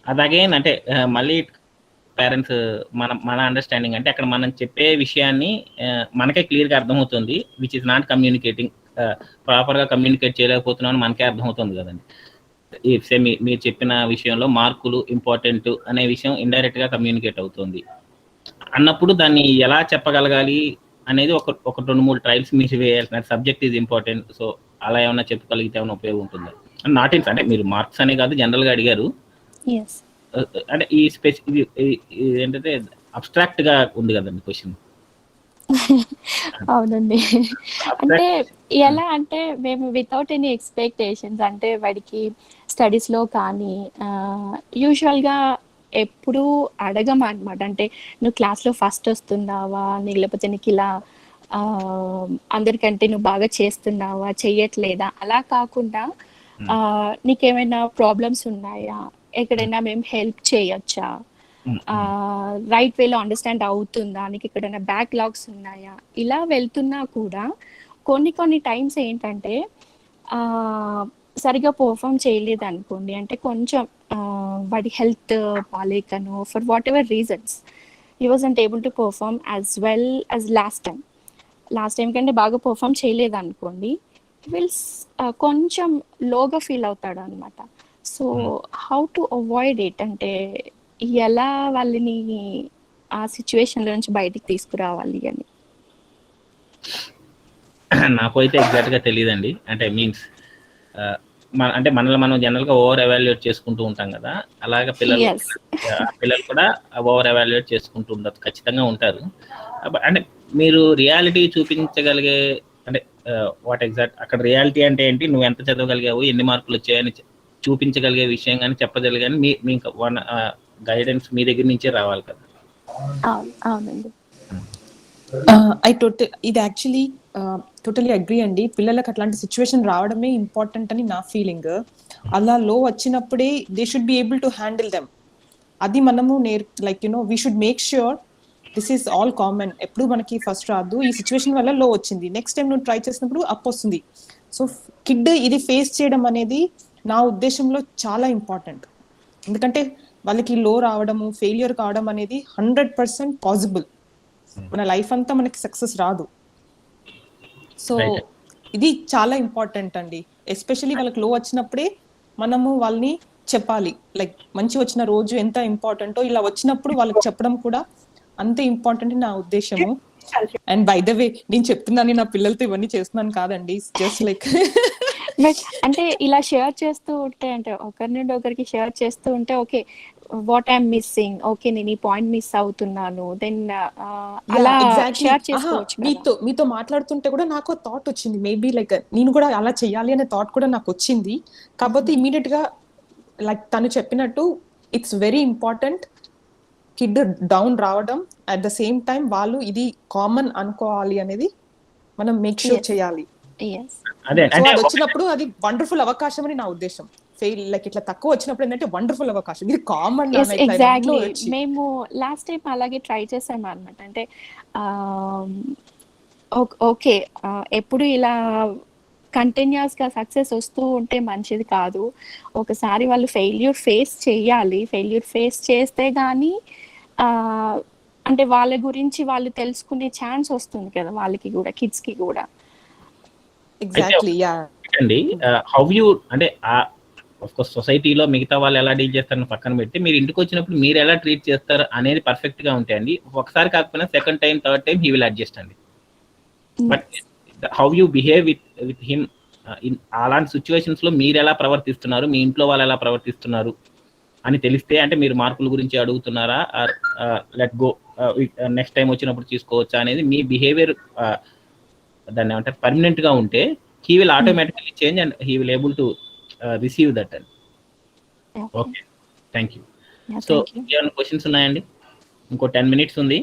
అది అగైన్ అంటే మళ్ళీ పేరెంట్స్ మన అండర్‌స్టాండింగ్ అంటే అక్కడ మనం చెప్పే విషయాన్ని మనకే క్లియర్‌గా అర్థమవుతుంది. Which is not communicating. ప్రాపర్‌గా కమ్యూనికేట్ చేయలేకపోతున్నామని మనకే అర్థమవుతుంది కదండీ. మీరు చెప్పిన విషయంలో మార్కులు ఇంపార్టెంట్ అనే విషయం ఇండైరెక్ట్‌గా కమ్యూనికేట్ అవుతుంది. అన్నప్పుడు దాన్ని ఎలా చెప్పగలగాలి అనేది ఒక 2, 3 ట్రయల్స్ మీరు వేయాల్సిన సబ్జెక్ట్ ఈజ్ ఇంపార్టెంట్. సో, అలా ఏమన్నా చెప్పగలిగితే ఏమైనా ఉపయోగం ఉంటుందా? నాట్ ఇన్ అంటే మీరు మార్క్స్ అనే కాదు జనరల్‌గా అడిగారు. యెస్. అంటే ఈ ఏంటంటే అబ్స్ట్రాక్ట్‌గా ఉంది కదండీ క్వెషన్. అవునండి. అంటే అబ్స్ట్రాక్ట్. ఎలా అంటే మేము వితౌట్ ఎనీ ఎక్స్‌పెక్టేషన్స్ అంటే వాడికి స్టడీస్‌లో కానీ యూజువల్‌గా ఎప్పుడూ అడగమనమాట. అంటే నువ్వు క్లాస్‌లో ఫస్ట్ వస్తున్నావా? లేకపోతే నీకిలా అందరికంటే నువ్వు బాగా చేస్తున్నావా? చెయ్యట్లేదా? అలా కాకుండా నీకేమైనా ప్రాబ్లమ్స్ ఉన్నాయా? ఎక్కడైనా మేము హెల్ప్ చేయొచ్చా? రైట్ వేలో అండర్‌స్టాండ్ అవుతుందా? నీకెక్కడైనా బ్యాక్‌లాగ్స్ ఉన్నాయా? ఇలా వెళ్తున్నా కూడా కొన్ని టైమ్స్ ఏంటంటే సరిగ్గా పెర్ఫార్మ్ చేయలేదనుకోండి. అంటే కొంచెం వాడి హెల్త్ బాలేకనో for whatever reasons he wasn't able to perform as well as last time. Last time కంటే బాగా పెర్ఫార్మ్ చేయలేదనుకోండి. కొంచెం లోగా ఫీల్ అవుతాడనమాట. So, how to avoid it అంటే ఎలా వాళ్ళని ఆ సిట్యుయేషన్‌లో నుంచి బయటికి తీసుకురావాలి అని? నాకు అయితే ఎగ్జాక్ట్‌గా తెలీదండి. అంటే మీన్స్ అంటే మనల్ని మనం జనరల్‌గా ఓవర్ ఎవాల్యుయేట్ చేసుకుంటూ ఉంటాం కదా! అలాగా యెస్. పిల్లలు కూడా ఓవర్ ఎవాల్యుయేట్ చేసుకుంటూ ఉండొచ్చు. ఖచ్చితంగా ఉంటారు. అంటే మీరు రియాలిటీ చూపించగలిగే అంటే వాట్ ఎగ్జాక్ట్ అక్కడ రియాలిటీ అంటే ఏంటి? నువ్వు ఎంత చదవగలిగావు? ఎన్ని మార్కులు వచ్చాయని చూపించగలిగే విషయం గాని చెప్పగలిగే గాని మీకు గైడెన్స్ మీ దగ్గర నుంచే రావాలి కదా! అవునండి. ఇది యాక్చువల్లీ టోటలీ అగ్రీ అండి. పిల్లలకు అట్లాంటి సిచ్యువేషన్ రావడమే ఇంపార్టెంట్ అని నా ఫీలింగ్. అలా లో వచ్చినప్పుడే they should be able to handle them. అది మనము like we should make sure this is all common. ఎప్పుడు మనకి ఫస్ట్ రాదు. ఈ సిచ్యువేషన్ వల్ల లో వచ్చింది. నెక్స్ట్ టైం నువ్వు ట్రై చేసినప్పుడు అప్ వస్తుంది. సో కిడ్ ఇది ఫేస్ చేయడం అనేది నా ఉద్దేశంలో చాలా ఇంపార్టెంట్. ఎందుకంటే వాళ్ళకి లో రావడము, ఫెయిల్యూర్ కావడం అనేది 100% పాసిబుల్. మన లైఫ్ అంతా మనకి సక్సెస్ రాదు. సో ఇది చాలా ఇంపార్టెంట్ అండి. ఎస్పెషల్లీ వాళ్ళకి లో వచ్చినప్పుడే మనము వాళ్ళని చెప్పాలి. లైక్ మంచి వచ్చిన రోజు ఎంత ఇంపార్టెంటో ఇలా వచ్చినప్పుడు వాళ్ళకి చెప్పడం కూడా అంతే ఇంపార్టెంట్ నా ఉద్దేశము. అండ్ బై ద వే నేను చెప్తున్నాను నా పిల్లలతో ఇవన్నీ చేస్తున్నాను కాదండి. జస్ట్ లైక్ బట్ అంటే ఇలా షేర్ చేస్తూ ఉంటే అంటే ఒకరి నుండి ఒకరికి షేర్ చేస్తూ ఉంటే okay what I'm missing, okay నేను ఈ పాయింట్ మిస్ అవుతున్నాను, దెన్ అలా షేర్ చేసుకోవచ్చు కదా. మీతో మాట్లాడుతుంటే కూడా నాకు థాట్ వచ్చింది. మేబీ లైక్ నేను కూడా అలా చెయ్యాలి అనే థాట్ కూడా నాకు వచ్చింది. కాకపోతే ఇమీడియట్ గా లైక్ తను చెప్పినట్టు it's very important kid down రావడం, అట్ ద సేమ్ టైం వాళ్ళు ఇది కామన్ అనుకోవాలి అనేది మనం మేక్ షూర్ చేయాలి. అదే సో అది వచ్చినప్పుడు అది వండర్ఫుల్ అవకాశం అని నా ఉద్దేశం. ఫెయిల్ లైక్ ఇట్లా తక్కువ వచ్చినప్పుడు ఏంటంటే వండర్ఫుల్ అవకాశం, ఇది కామన్. ఎగ్జాక్ట్లీ మేము లాస్ట్ టైం అలాగే ట్రై చేసాము అనమాట. అంటే ఓకే ఎప్పుడు ఇలా కంటిన్యూస్ గా సక్సెస్ వస్తూ ఉంటే మంచిది కాదు. ఒకసారి వాళ్ళు ఫెయిల్యూర్ ఫేస్ చేయాలి. ఫెయిల్యూర్ ఫేస్ చేస్తే గానీ అంటే వాళ్ళ గురించి వాళ్ళు తెలుసుకునే ఛాన్స్ వస్తుంది కదా వాళ్ళకి కూడా, కిడ్స్ కి కూడా. ఎగ్జాక్ట్లీ యా అండి. హౌ యూ అంటే ఆఫ్ కోర్స్ సొసైటీలో మిగతా వాళ్ళు ఎలా డీల్ చేస్తారని పక్కన పెట్టి మీరు ఇంటికి వచ్చినప్పుడు మీరు ఎలా ట్రీట్ చేస్తారు అనేది పర్ఫెక్ట్ గా ఉంటాయండి. ఒకసారి కాకపోయినా second time third time he will adjust అండి. But how you behave with him అలాంటి సిచ్యువేషన్స్ లో మీరు ఎలా ప్రవర్తిస్తున్నారు, మీ ఇంట్లో వాళ్ళు ఎలా ప్రవర్తిస్తున్నారు అని తెలిస్తే, అంటే మీరు మార్కుల గురించి అడుగుతున్నారా, లెట్ గో నెక్స్ట్ టైం వచ్చినప్పుడు తీసుకోవచ్చా అనేది మీ బిహేవియర్ దాన్ని ఏమంటారు పర్మనెంట్ గా ఉంటే he will automatically change and he will able to receive that and okay. Thank you. So ఏమైనా క్వశ్చన్స్ ఉన్నాయండి? ఇంకో 10 minutes ఉంది.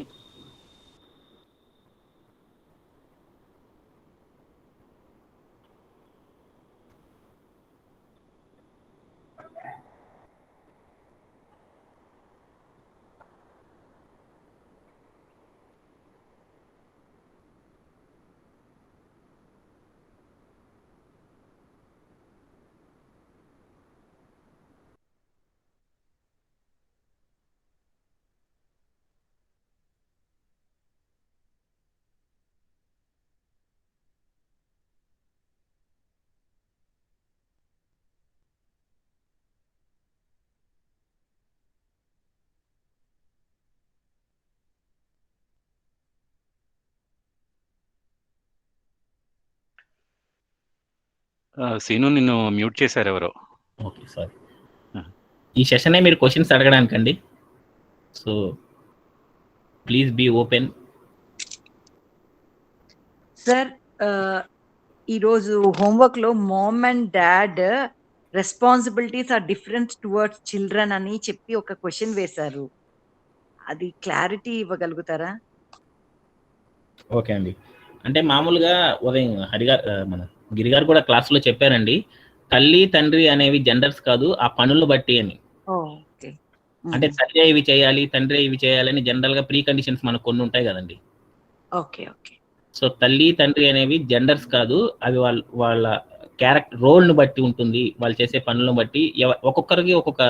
సీను నిన్ను మ్యూట్ చేశారు ఎవరో. Okay, sorry. ఈ సెషనే మీరు క్వశ్చన్స్ అడగడానికండి. So please be open. Sir, ఈరోజు హోంవర్క్ లో mom and dad responsibilities are different towards children అని చెప్పి ఒక క్వశ్చన్ వేశారు. అది క్లారిటీ ఇవ్వగలుగుతారా? ఓకే అండి. అంటే మామూలుగా ఉదయం మన గిరిగారు కూడా క్లాస్లో చెప్పారండి, తల్లి తండ్రి అనేవి జెండర్స్ కాదు, ఆ పనులు బట్టి అని. అంటే తల్లి ఇవి చేయాలి, తండ్రి ఇవి చేయాలని జనరల్ గా ప్రీ కండిషన్స్ మనకు కొన్ని ఉంటాయి కదండి. Okay okay. సో తల్లి తండ్రి అనేవి జెండర్స్ కాదు, అవి వాళ్ళ క్యారెక్టర్ రోల్ ను బట్టి ఉంటుంది, వాళ్ళు చేసే పనులను బట్టి. ఒక్కొక్కరికి ఒక్కొక్క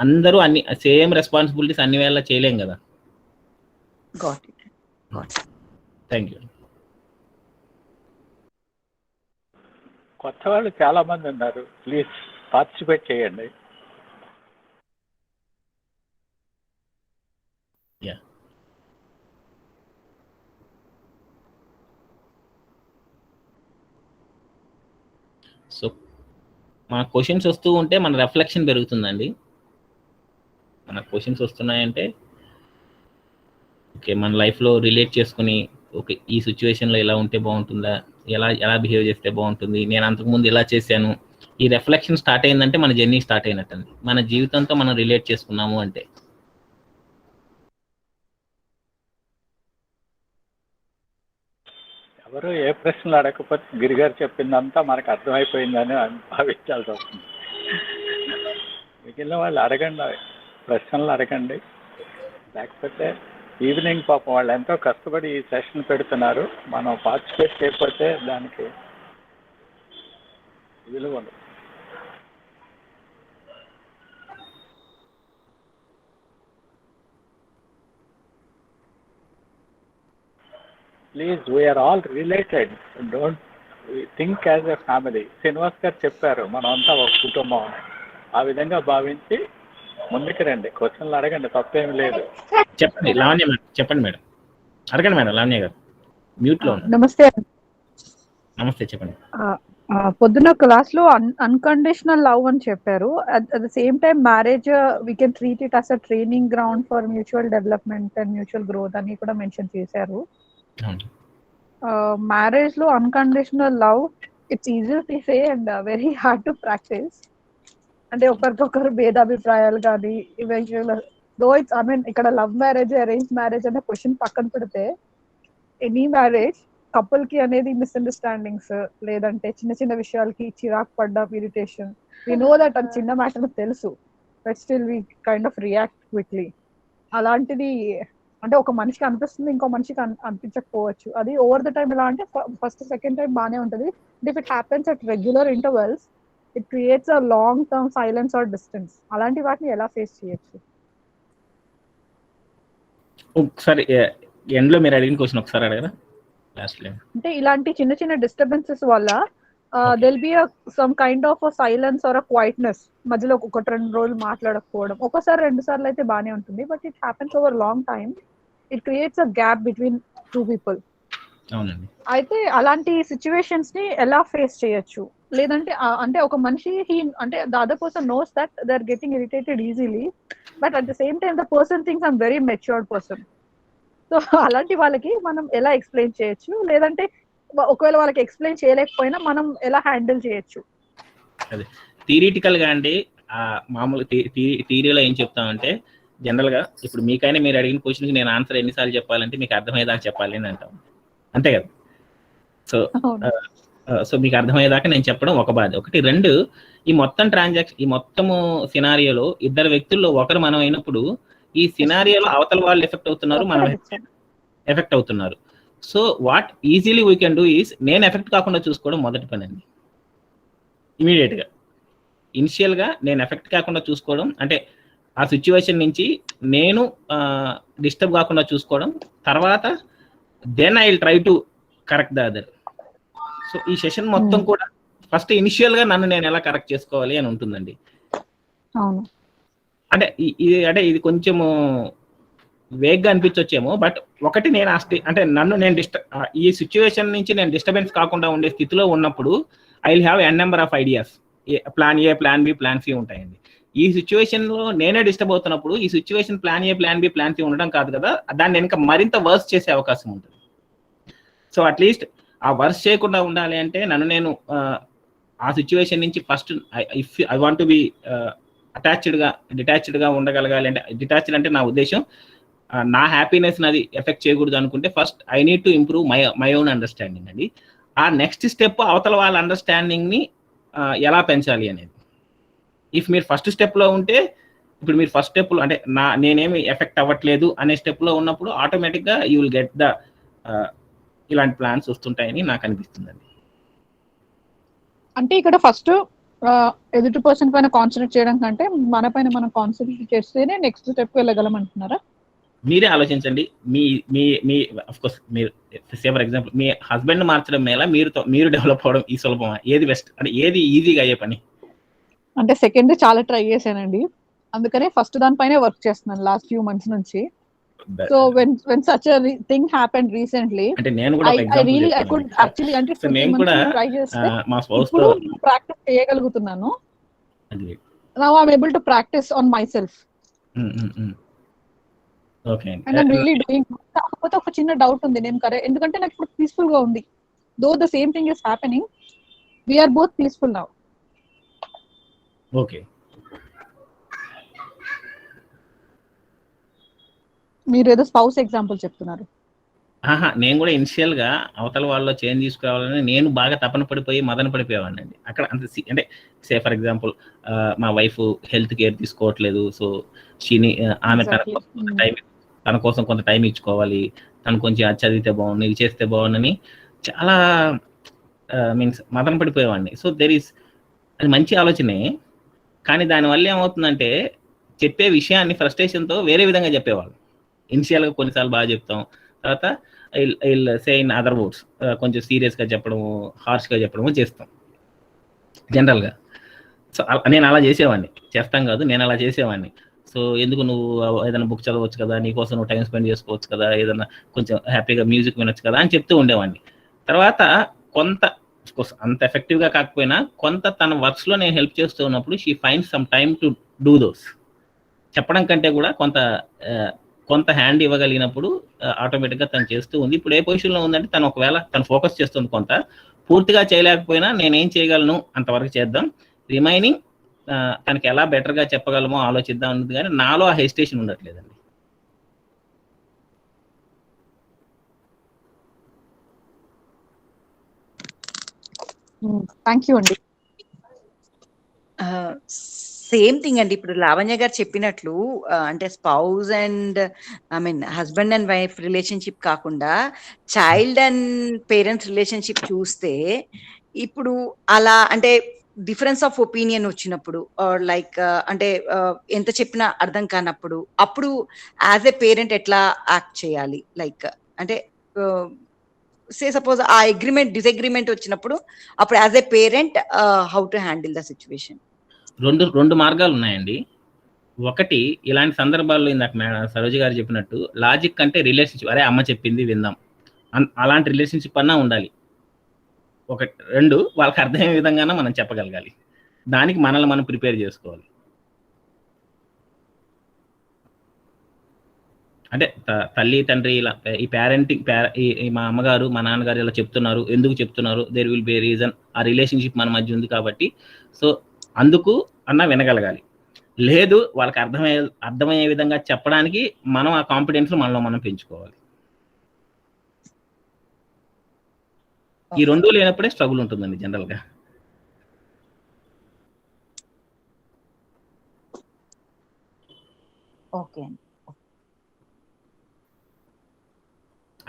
అందరూ అన్ని సేమ్ రెస్పాన్సిబిలిటీస్ అన్ని వేళ చేయలేం కదా. Thank you. కొత్త వాళ్ళు చాలా మంది ఉన్నారు, ప్లీజ్ పార్టిసిపేట్ చేయండి. సో మన క్వశ్చన్స్ వస్తూ ఉంటే మన రిఫ్లెక్షన్ పెరుగుతుందండి. మన క్వశ్చన్స్ వస్తున్నాయంటే ఓకే, మన లైఫ్లో రిలేట్ చేసుకుని ఓకే ఈ సిచ్యువేషన్లో ఎలా ఉంటే బాగుంటుందా, ఎలా బిహేవ్ చేస్తే బాగుంటుంది, నేను అంతకుముందు ఎలా చేశాను, ఈ రిఫ్లెక్షన్ స్టార్ట్ అయిందంటే మన జర్నీ స్టార్ట్ అయినట్టండి. మన జీవితంతో మనం రిలేట్ చేసుకున్నాము అంటే. ఎవరు ఏ ప్రశ్నలు అడగకపోతే గిరిగారు చెప్పిందంతా మనకు అర్థమైపోయిందని భావించాల్సి వస్తుంది. మిగిలిన వాళ్ళు అడగండి, ప్రశ్నలు అడగండి. లేకపోతే ఈవినింగ్ పాపం వాళ్ళు ఎంతో కష్టపడి ఈ సెషన్ పెడుతున్నారు, మనం పార్టిసిపేట్ చేయకపోతే దానికి విలువ ఉండదు. Please, we are all related, don't think as a family. Srinivas garu చెప్పారు మనం అంతా ఒక కుటుంబం అని. ఆ విధంగా భావించి ముందుకు రండి, క్వశ్చన్లు అడగండి, తప్పేమి లేదు. చెప్పండి లావణ్య మేడం, చెప్పండి మేడం, అడగండి మేడం. లావణ్య గారు మ్యూట్ లో. నమస్తే. నమస్తే, చెప్పండి. పొద్దున్న క్లాస్ లో అన్కండిషనల్ లవ్ అని చెప్పారు. At the same time marriage we can treat it as a training ground for mutual development and mutual growth అని కూడా మెన్షన్ చేశారు. మ్యారేజ్ లో unconditional love it's easy to say and very hard to practice. అంటే ఒకరికొకరు భేదాభిప్రాయాలు కానీ eventual though it's I mean ఇక్కడ love marriage arrange marriage అనే క్వశ్చన్ పక్కన పెడితే ఎనీ మ్యారేజ్ కపుల్ కి అనేది మిస్అండర్స్టాండింగ్స్ లేదంటే చిన్న చిన్న విషయాలకి చిరాకు పడ్డం, ఇరిటేషన్, వి నో దట్ అది చిన్న మ్యాటర్ తెలుసు, but still we kind of react quickly. అలాంటిది అంటే ఒక మనిషికి అనిపిస్తుంది, ఇంకో మనిషికి అనిపించకపోవచ్చు. అది ఓవర్ ద టైమ్ ఎలా అంటే ఫస్ట్ సెకండ్ టైం బాగానే ఉంటుంది, but if it happens at regular intervals it creates a long term silence or distance. అలాంటి వాటిని ఎలా ఫేస్ చేయొచ్చు? ఒకసారి ఎండ్ లో మీరు అడిగిన క్వశ్చన్ ఒకసారి అడగరా? అంటే ఇలాంటి చిన్న చిన్న డిస్టర్బెన్సెస్ వల్ల there'll be some kind of silence or quietness, మధ్యలో ఒకటి 2 రోజులు మాట్లాడకపోవడం. ఒకసారి 2 సార్లు అయితే బాగానే ఉంటుంది, but it happens over long time. It creates a gap between 2 people. అవునండి. అయితే అలాంటి సిచ్యువేషన్స్ ని ఎలా ఫేస్ చేయొచ్చు? లేదంటే అంటే ఒక మనిషి అంటే the other person knows that they are getting irritated easily, but at the same time the person thinks I am very matured person. So అలాంటి వాళ్ళకి మనం ఎలా ఎక్స్‌ప్లెయిన్ చేయొచ్చు? లేదంటే ఒకవేళ వాళ్ళకి ఎక్స్‌ప్లెయిన్ చేయలేకపోయినా మనం ఎలా హ్యాండిల్ చేయొచ్చు? అదే థియరిటికల్‌గా అండి మామూలు థియరీలో ఏం చెప్తామంటే జనరల్‌గా ఇప్పుడు మీకైనా మీరు అడిగిన క్వెషన్‌కి నేను ఆన్సర్ ఎన్నిసార్లు చెప్పాలంటే మీకు అర్థమయ్యేదాకా చెప్పాలి అని అంటాం. అంతే కదా! సో మీకు అర్థమయ్యేదాకా నేను చెప్పడం ఒక బాధ. ఒకటి 2 ఈ మొత్తము సినారియోలో ఇద్దరు వ్యక్తుల్లో ఒకరు మనం అయినప్పుడు ఈ సినారియోలో అవతల వాళ్ళు ఎఫెక్ట్ అవుతున్నారు, మనం ఎఫెక్ట్ అవుతున్నారు. So what easily we can do is నేను ఎఫెక్ట్ కాకుండా చూసుకోవడం మొదటి పని అండి. ఇమీడియట్‌గా ఇనిషియల్‌గా నేను ఎఫెక్ట్ కాకుండా చూసుకోవడం, అంటే ఆ సిచ్యువేషన్ నుంచి నేను డిస్టర్బ్ కాకుండా చూసుకోవడం, తర్వాత then I will try to correct the other. So ఈ సెషన్ మొత్తం కూడా ఫస్ట్ ఇనిషియల్‌గా నన్ను నేను ఎలా కరెక్ట్ చేసుకోవాలి అని ఉంటుందండి. అవును. అంటే ఇది కొంచెము వేగ్గా అనిపించొచ్చేమో, బట్ ఒకటి నేను అంటే నన్ను నేను ఈ సిచ్యువేషన్ నుంచి నేను డిస్టర్బెన్స్ కాకుండా ఉండే స్థితిలో ఉన్నప్పుడు I will have n number of ideas. Plan A, plan B, plan C ఉంటాయండి. ఈ సిచ్యువేషన్లో నేనే డిస్టర్బ్ అవుతున్నప్పుడు ఈ situation plan A, plan B, plan C ఉండడం కాదు కదా, దాన్ని ఇంకా మరింత వర్స్ చేసే అవకాశం ఉంటుంది. సో అట్లీస్ట్ ఆ వర్స్ చేయకుండా ఉండాలి అంటే నన్ను నేను ఆ సిచ్యువేషన్ నుంచి first I want to be డిటాచ్డ్గా ఉండగలగాలి. అంటే డిటాచ్డ్ అంటే నా ఉద్దేశం నా హ్యాపీనెస్ నాది ఎఫెక్ట్ చేయకూడదు అనుకుంటే first I need to improve my own understanding అండి. ఆ నెక్స్ట్ స్టెప్ అవతల వాళ్ళ అండర్స్టాండింగ్ని ఎలా పెంచాలి అనేది. ఇఫ్ మీరు ఫస్ట్ స్టెప్లో ఉంటే, ఇప్పుడు మీరు ఫస్ట్ స్టెప్లో అంటే నేనేమి ఎఫెక్ట్ అవ్వట్లేదు అనే స్టెప్లో ఉన్నప్పుడు ఆటోమేటిక్గా యూ విల్ గెట్ ద ఇలాంటి ప్లాన్స్ వస్తుంటాయని నాకు అనిపిస్తుందండి. అంటే ఇక్కడ ఫస్ట్ ఎదుటి పర్సన్ పైన కాన్సన్ట్రేట్ చేయడం కంటే మన పైన మనం కాన్సన్ట్రేట్ చేస్తేనే నెక్స్ట్ స్టెప్ వెళ్ళగలం అంటున్నారా? మీరే ఆలోచించండి. మీ ఆఫ్ కోర్స్ మీరు ఫర్ ఎగ్జాంపుల్ మీ హస్బెండ్ మార్చడం మేలా, మీరు డెవలప్ అవ్వడం ఈ సులభమా? ఏది బెస్ట్? అంటే ఏది ఈజీగా అయ్యే పని? అంటే సెకండ్ చాలా ట్రై చేశానండి, అందుకనే ఫస్ట్ దానిపైనే వర్క్ చేస్తున్నాను లాస్ట్ ఫ్యూ మంత్స్ నుంచి. So when such a thing happened recently, అంటే నేను కూడా ఒక I really I example could actually అంటే సో నేను కూడా ట్రై చేస్తే మా స్పౌస్ తో ఇప్పుడు ప్రాక్టీస్ చేయగలుగుతున్నాను. Now I'm able to practice on myself. Okay. And I'm really doing. కాకపోతే ఒక చిన్న డౌట్ ఉంది, నేను కరెక్ట్ ఎందుకంటే నాకు ఇప్పుడు పీస్ఫుల్ గా ఉంది. Though the same thing is happening, we are both peaceful now. Okay. మీరు ఏదో స్పౌస్ ఎగ్జాంపుల్ చెప్తున్నారు. నేను కూడా ఇనిషియల్ గా అవతల వాళ్ళలో చేంజ్ తీసుకురావాలని నేను బాగా తపన పడిపోయి మదన పడిపోయేవాడిని అండి. అక్కడ అంత అంటే సే ఫర్ ఎగ్జాంపుల్ మా వైఫ్ హెల్త్ కేర్ తీసుకోవట్లేదు, సో ఆమె తన కోసం కొంత టైం ఇచ్చుకోవాలి, తను కొంచెం అది చదివితే బాగుండు, ఇది చేస్తే బాగుండని చాలా మీన్స్ మదన పడిపోయేవాడిని. సో అది మంచి ఆలోచనే, కానీ దానివల్ల ఏమవుతుందంటే చెప్పే విషయాన్ని ఫ్రస్ట్రేషన్తో వేరే విధంగా చెప్పేవాళ్ళు. ఇనిషియల్గా కొన్నిసార్లు బాగా చెప్తాం, తర్వాత I'll say in other words కొంచెం సీరియస్గా చెప్పడము, హార్ష్గా చెప్పడము చేస్తాం జనరల్గా. సో నేను అలా చేసేవాడిని, చేస్తాం కాదు నేను అలా చేసేవాడిని. సో ఎందుకు నువ్వు ఏదైనా బుక్ చదవచ్చు కదా, నీకోసం నువ్వు టైం స్పెండ్ చేసుకోవచ్చు కదా, ఏదైనా కొంచెం హ్యాపీగా మ్యూజిక్ వినొచ్చు కదా అని చెప్తూ ఉండేవాడిని. తర్వాత కొంత అంత ఎఫెక్టివ్గా కాకపోయినా కొంత తన వర్క్స్లో నేను హెల్ప్ చేస్తూ ఉన్నప్పుడు she finds some time to do those. చెప్పడం కంటే కూడా కొంత హ్యాండ్ ఇవ్వగలిగినప్పుడు ఆటోమేటిక్గా తను చేస్తూ ఉంది. ఇప్పుడు ఏ పొజిషన్లో ఉందంటే తను ఒకవేళ తను ఫోకస్ చేస్తుంది, కొంత పూర్తిగా చేయలేకపోయినా నేనేం చేయగలను అంతవరకు చేద్దాం, రిమైనింగ్ తనకి ఎలా బెటర్గా చెప్పగలమో ఆలోచిద్దాం అన్నది, కానీ నాలో ఆ హెసిటేషన్ ఉండట్లేదండి. థ్యాంక్ యూ అండి. సేమ్ థింగ్ అండి, ఇప్పుడు లావణ్య గారు చెప్పినట్లు అంటే spouse and husband and wife relationship కాకుండా చైల్డ్ అండ్ పేరెంట్స్ రిలేషన్షిప్ చూస్తే, ఇప్పుడు అలా అంటే డిఫరెన్స్ ఆఫ్ ఒపీనియన్ వచ్చినప్పుడు లైక్ అంటే ఎంత చెప్పినా అర్థం కానప్పుడు అప్పుడు యాజ్ ఎ పేరెంట్ ఎట్లా యాక్ట్ చేయాలి? లైక్ అంటే సే సపోజ్ ఆ డిసగ్రిమెంట్ వచ్చినప్పుడు అప్పుడు as a parent how to handle the situation? రెండు మార్గాలు ఉన్నాయండి. ఒకటి ఇలాంటి సందర్భాల్లో ఇందాక సరోజ గారు చెప్పినట్టు లాజిక్ అంటే రిలేషన్షిప్, అరే అమ్మ చెప్పింది విందాం, అలాంటి రిలేషన్షిప్ అన్నా ఉండాలి. ఒక 2 వాళ్ళకి అర్థమయ్యే విధంగానే మనం చెప్పగలగాలి. దానికి మనల్ని మనం ప్రిపేర్ చేసుకోవాలి. అంటే తల్లి తండ్రి ఇలా ఈ పేరెంటింగ్ మా అమ్మగారు మా నాన్నగారు ఇలా చెప్తున్నారు, ఎందుకు చెప్తున్నారు, there will be a reason, ఆ రిలేషన్షిప్ మన మధ్య ఉంది కాబట్టి సో అందుకు అన్న వినగలగాలి. లేదు వాళ్ళకి అర్థమయ్యే విధంగా చెప్పడానికి మనం ఆ కాన్ఫిడెన్స్ మనలో మనం పెంచుకోవాలి. ఈ 2 లేనప్పుడే స్ట్రగుల్ ఉంటుందండి జనరల్ గా. ఓకే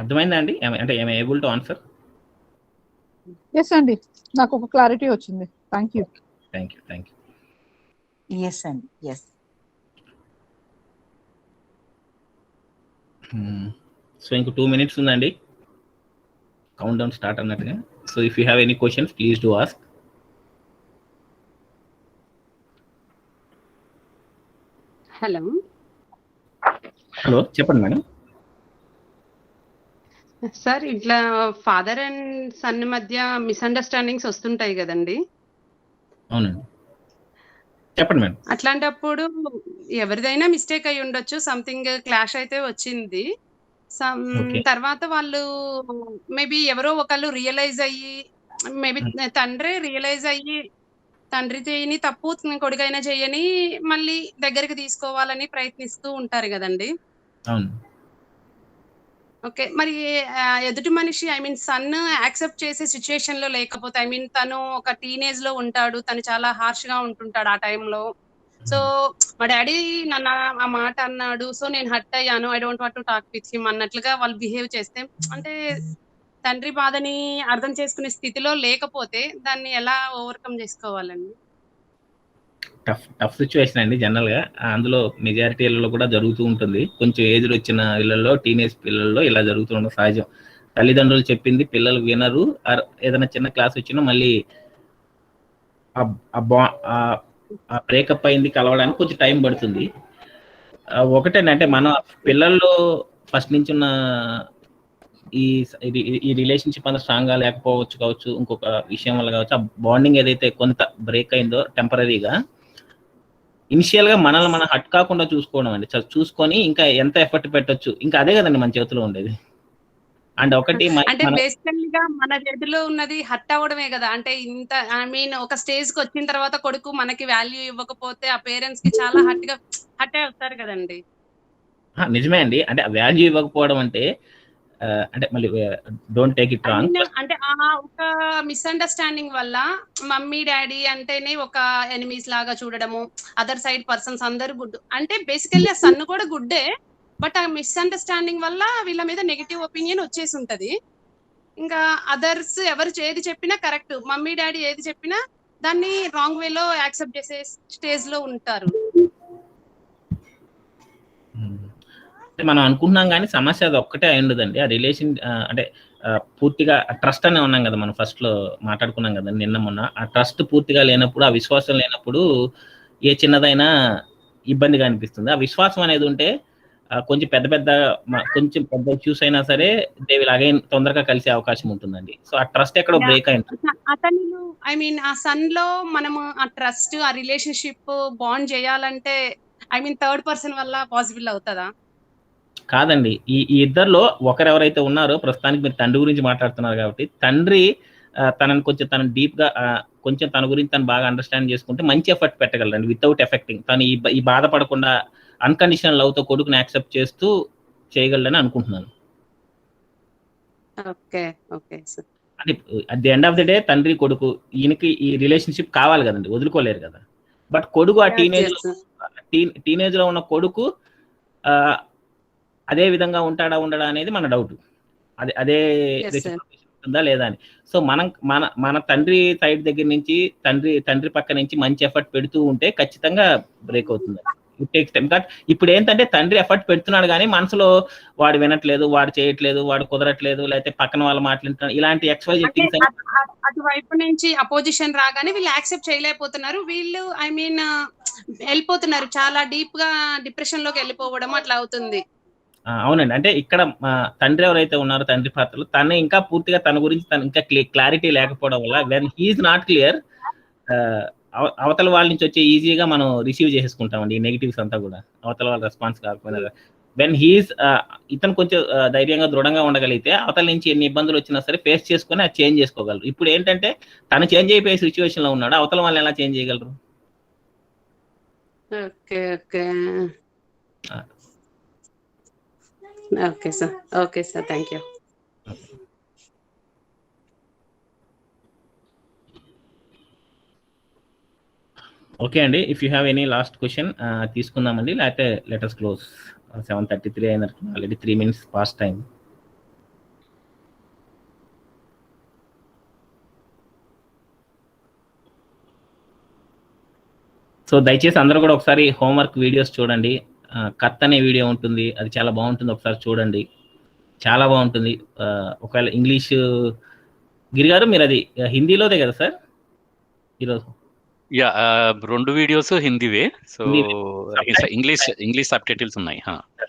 అర్థమైందా అండి? అంటే I'm able to answer? Yes అండి, నాకు ఒక క్లారిటీ వచ్చింది. Thank you. ఎస్ అండి. ఎస్. సో ఇంకో 2 minutes ఉందండి కౌంట్ డౌన్ స్టార్ట్ అన్నట్టుగా. So if you have any questions please do ask. Hello చెప్పండి మేడం. సార్ ఇట్లా ఫాదర్ అండ్ సన్ మధ్య మిస్అండర్స్టాండింగ్స్ వస్తుంటాయి కదండి. అవునండి చెప్పండి మేడం. అట్లాంటప్పుడు ఎవరిదైనా మిస్టేక్ అయి ఉండొచ్చు, సంథింగ్ క్లాష్ అయితే వచ్చింది. తర్వాత వాళ్ళు మేబీ ఎవరో ఒకళ్ళు రియలైజ్ అయ్యి, మేబీ తండ్రి రియలైజ్ అయ్యి తండ్రి చేయని తప్పు కొడుకైనా చేయని మళ్ళీ దగ్గరికి తీసుకోవాలని ప్రయత్నిస్తూ ఉంటారు కదండి. అవును. ఓకే. మరి ఎదుటి మనిషి సన్ యాక్సెప్ట్ చేసే సిచ్యుయేషన్ లో లేకపోతే తను ఒక టీనేజ్ లో ఉంటాడు, తను చాలా హార్ష్ గా ఉంటుంటాడు ఆ టైంలో. సో మా డాడీ నన్ను ఆ మాట అన్నాడు, సో నేను హర్ట్ అయ్యాను, I don't want to talk with him అన్నట్లుగా వాళ్ళు బిహేవ్ చేస్తే, అంటే తండ్రి బాధని అర్థం చేసుకునే స్థితిలో లేకపోతే దాన్ని ఎలా ఓవర్కమ్ చేసుకోవాలండి? టఫ్ సిచ్యువేషన్ అండి జనరల్ గా. అందులో మెజారిటీ ఇళ్లలో కూడా జరుగుతూ ఉంటుంది. కొంచెం ఏజ్లో వచ్చిన ఇళ్లలో, టీనేజ్ పిల్లల్లో ఇలా జరుగుతుండడం సహజం. తల్లిదండ్రులు చెప్పింది పిల్లలు వినరు. ఏదైనా చిన్న క్లాస్ వచ్చినా మళ్ళీ బ్రేకప్ అయింది కలవడానికి కొంచెం టైం పడుతుంది. ఒకటేనంటే మన పిల్లల్లో ఫస్ట్ నుంచి ఉన్న ఈ రిలేషన్షిప్ అంతా స్ట్రాంగ్ గా లేకపోవచ్చు కావచ్చు, ఇంకొక విషయం వల్ల కావచ్చు, ఆ బాండింగ్ ఏదైతే కొంత బ్రేక్ అయిందో టెంపరీగా, ఇనిషియల్ గా మనల్ని మనం హట్ కాకుండా చూసుకోవడం అండి. చూసుకొని ఇంకా ఎంత ఎఫర్ట్ పెట్టొచ్చు, ఇంకా అదే కదండి మన చేతిలో ఉండేది. అండ్ ఒకటి అంటే బేసికల్గా మన చేతిలో ఉన్నది హట్ అవ్వడమే కదా. అంటే ఇంత ఒక స్టేజ్ కి వచ్చిన తర్వాత కొడుకు మనకి వాల్యూ ఇవ్వకపోతే ఆ పేరెంట్స్ కి చాలా హట్ అవుతారు కదండి. నిజమే అండి. అంటే వాల్యూ ఇవ్వకపోవడం అంటే మళ్ళీ డోంట్ టేక్ ఇట్ రాంగ్. అంటే ఆ ఒక మిస్అండర్స్టాండింగ్ వల్ల మమ్మీ డాడీ అంటేనే ఒక ఎనిమీస్ లాగా చూడడము, అదర్ సైడ్ పర్సన్స్ అందరు గుడ్, అంటే బేసికల్లీ ఆ సన్ కూడా గుడ్డే, బట్ ఆ మిస్అండర్స్టాండింగ్ వల్ల వీళ్ళ మీద నెగటివ్ ఒపీనియన్ వచ్చేసి ఉంటది. ఇంకా అదర్స్ ఎవరు ఏది చెప్పినా కరెక్ట్, మమ్మీ డాడీ ఏది చెప్పినా దాన్ని రాంగ్ వేలో యాక్సెప్ట్ చేసే స్టేజ్ లో ఉంటారు. మనం అనుకుంటున్నాం కానీ సమస్య అది ఒక్కటే అయి ఉండదండి. ఆ రిలేషన్ అంటే పూర్తిగా ట్రస్ట్ అనే ఉన్నాం కదా, మనం ఫస్ట్ లో మాట్లాడుకున్నాం కదా నిన్న మొన్న. ఆ ట్రస్ట్ పూర్తిగా లేనప్పుడు, ఆ విశ్వాసం లేనప్పుడు ఏ చిన్నదైనా ఇబ్బందిగా అనిపిస్తుంది. ఆ విశ్వాసం అనేది ఉంటే కొంచెం కొంచెం పెద్ద ఇష్యూస్ అయినా సరే దే విల్ అగైన్ తొందరగా కలిసే అవకాశం ఉంటుందండి. సో ఆ ట్రస్ట్ ఎక్కడో బ్రేక్ అయింది. అతను ఆ సన్ లో మనము ఆ ట్రస్ట్, ఆ రిలేషన్షిప్ బాండ్ చేయాలంటే థర్డ్ పర్సన్ వల్ల పాసిబుల్ అవుతుందా? కాదండి. ఈ ఇద్దరిలో ఒకరెవరైతే ఉన్నారో, ప్రస్తుతానికి మీరు తండ్రి గురించి మాట్లాడుతున్నారు కాబట్టి, తండ్రి తనని కొంచెం డీప్ గా కొంచెం తన గురించి తను బాగా అండర్స్టాండ్ చేసుకుంటే మంచి ఎఫర్ట్ పెట్టగలరండి వితౌట్ ఎఫెక్టింగ్. తను ఈ బాధపడకుండా అన్కండిషనల్ లవ్ తో కొడుకుని యాక్సెప్ట్ చేస్తూ చేయగలరని అనుకుంటున్నాను. అంటే at the end of the day తండ్రి కొడుకు ఈయనకి ఈ రిలేషన్షిప్ కావాలి కదండి, వదులుకోలేరు కదా. బట్ కొడుకు ఆ టీనేజ్ లో ఉన్న కొడుకు అదే విధంగా ఉండడా అనేది మన డౌట్. అదే ఉంటుందా లేదా అని. సో మన తండ్రి సైడ్ దగ్గర నుంచి, తండ్రి పక్క నుంచి మంచి ఎఫర్ట్ పెడుతూ ఉంటే ఖచ్చితంగా బ్రేక్ అవుతుంది. It takes time. బట్ ఇప్పుడు ఏంటంటే తండ్రి ఎఫర్ట్ పెడుతున్నాడు కానీ మనసులో వాడు వినట్లేదు, వాడు చేయట్లేదు, వాడు కుదరట్లేదు, లేకపోతే పక్కన వాళ్ళు మాట్లాడుతున్నారు, ఇలాంటి ఎక్స్‌వైజెడ్ థింగ్స్ అటువైపు నుంచి అపోజిషన్ రాగానే వీళ్ళు యాక్సెప్ట్ చేయలేకపోతున్నారు. వీళ్ళు వెళ్ళిపోతున్నారు, చాలా డీప్ గా డిప్రెషన్ లోకి వెళ్ళిపోవడం అట్లా అవుతుంది. అవునండి. అంటే ఇక్కడ తండ్రి ఎవరైతే ఉన్నారో తండ్రి పాత్రలో తను ఇంకా పూర్తిగా తన గురించి తను ఇంకా క్లారిటీ లేకపోవడం వల్ల when he is not clear అవతల వాళ్ళ నుంచి వచ్చే ఈజీగా మనం రిసీవ్ చేసుకుంటామండి ఈ నెగిటివ్స్ అంతా కూడా. అవతల వాళ్ళ రెస్పాన్స్ కాకపోయినా వెన్ హీఈస్ ఇతను కొంచెం ధైర్యంగా దృఢంగా ఉండగలిగితే అవతల నుంచి ఎన్ని ఇబ్బందులు వచ్చినా సరే ఫేస్ చేసుకుని అది చేంజ్ చేసుకోగలరు. ఇప్పుడు ఏంటంటే తను చేంజ్ అయిపోయే సిచ్యువేషన్ లో ఉన్నాడు, అవతల వాళ్ళు ఎలా చేంజ్ చేయగలరు? Okay okay okay sir. Okay sir, thank you. Okay అండి, if you have any last question తీసుకుందామండి, లేకపోతే లెటర్స్ క్లోజ్. 7:33 అయినారు, already 3 minutes past time. So దయచేసి అందరూ కూడా ఒకసారి హోంవర్క్ వీడియోస్ చూడండి. కత్ అనే వీడియో ఉంటుంది, అది చాలా బాగుంటుంది, ఒకసారి చూడండి, చాలా బాగుంటుంది. ఒకవేళ ఇంగ్లీష్ గిరి గారు మీరు అది హిందీలోదే కదా సార్ ఈరోజు? యా, 2 వీడియోస్ హిందీవే. సో ఇంగ్లీష్ సబ్ టైటిల్స్ ఉన్నాయి.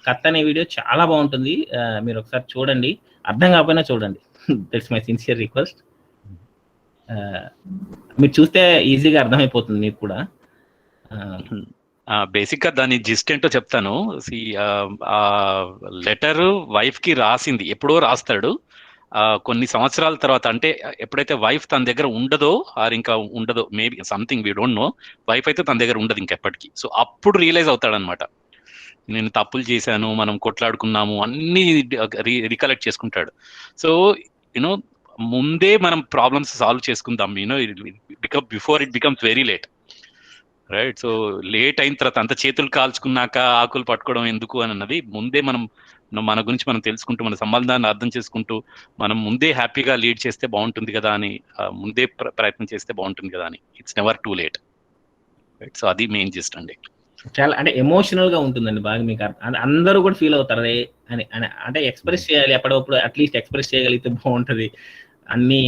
కత్ అనే వీడియో చాలా బాగుంటుంది, మీరు ఒకసారి చూడండి, అర్థం కాకపోయినా చూడండి. That's my sincere request. మీరు చూస్తే ఈజీగా అర్థమైపోతుంది మీకు కూడా. బేసిక్ గా దాని జిస్ట్ ఏంటో చెప్తాను. ఆ లెటర్ వైఫ్ కి రాసింది, ఎప్పుడో రాస్తాడు, కొన్ని సంవత్సరాల తర్వాత, అంటే ఎప్పుడైతే వైఫ్ తన దగ్గర ఉండదో ఆర్ ఇంకా ఉండదో, maybe something we don't know, wife అయితే తన దగ్గర ఉండదు ఇంకెప్పటికీ. సో అప్పుడు రియలైజ్ అవుతాడనమాట, నేను తప్పులు చేశాను, మనం కొట్లాడుకున్నాము, అన్ని రికలెక్ట్ చేసుకుంటాడు. సో యూనో ముందే మనం ప్రాబ్లమ్స్ సాల్వ్ చేసుకుందాం, before it becomes very late, right? So late అయిన తర్వాత అంత చేతులు కాల్చుకున్నాక ఆకులు పట్టుకోవడం ఎందుకు అని అన్నది, ముందే మనం మన గురించి మనం తెలుసుకుంటూ, మన సంబంధాన్ని అర్థం చేసుకుంటూ, మనం ముందే హ్యాపీగా లీడ్ చేస్తే బాగుంటుంది కదా అని, ముందే ప్రయత్నం చేస్తే బాగుంటుంది కదా అని. It's never too late, right? So అది మెయిన్ జిస్ట్ అండి. చాలా అంటే ఎమోషనల్ గా ఉంటుందండి బాగా, మీకు అందరూ కూడా ఫీల్ అవుతారు అని. అంటే ఎక్స్ప్రెస్ చేయాలి, ఎప్పుడప్పుడు అట్లీస్ట్ ఎక్స్ప్రెస్ చేయగలిగితే బాగుంటది. అన్ని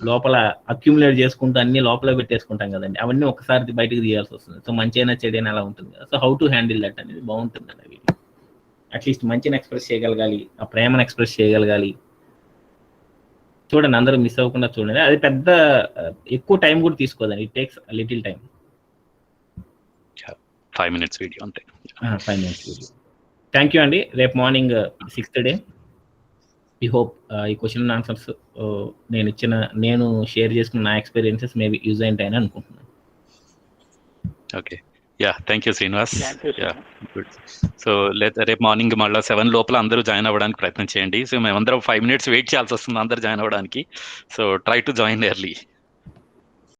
లోపల అక్యుములేట్ చేసుకుంటూ అన్ని లోపల పెట్టేసుకుంటాం కదండి, అవన్నీ ఒకసారి బయటకు తీయాల్సి వస్తుంది. సో మంచిగా చెడైనా అలా ఉంటుంది కదా. So how to handle that అనేది బాగుంటుందండి. అవి అట్లీస్ట్ మంచిని ఎక్స్ప్రెస్ చేయగలగాలి, ఆ ప్రేమను ఎక్స్ప్రెస్ చేయగలగాలి. చూడండి, అందరూ మిస్ అవ్వకుండా చూడండి. అది పెద్ద ఎక్కువ టైం కూడా తీసుకోదండి, it takes little time. 5 minutes video అంతే. 5 minutes వీడియో. థ్యాంక్ యూ అండి. రేపు మార్నింగ్ 6th డే. ఈ హోప్ ఈ క్వశ్చన్ అండ్ ఆన్సర్స్ నేను షేర్ చేసుకున్న నా ఎక్స్పీరియన్సెస్ మేబీ యూజ్ అయ్యాయని అనుకుంటున్నాను. Okay, yeah, thank you Srinivas. Yeah, good. So రేపు మార్నింగ్ మళ్ళీ 7 లోపల అందరూ జాయిన్ అవ్వడానికి ప్రయత్నం చేయండి. సో మేమందరం 5 minutes వెయిట్ చేయాల్సి వస్తుంది అందరూ జాయిన్ అవ్వడానికి. So try to join early.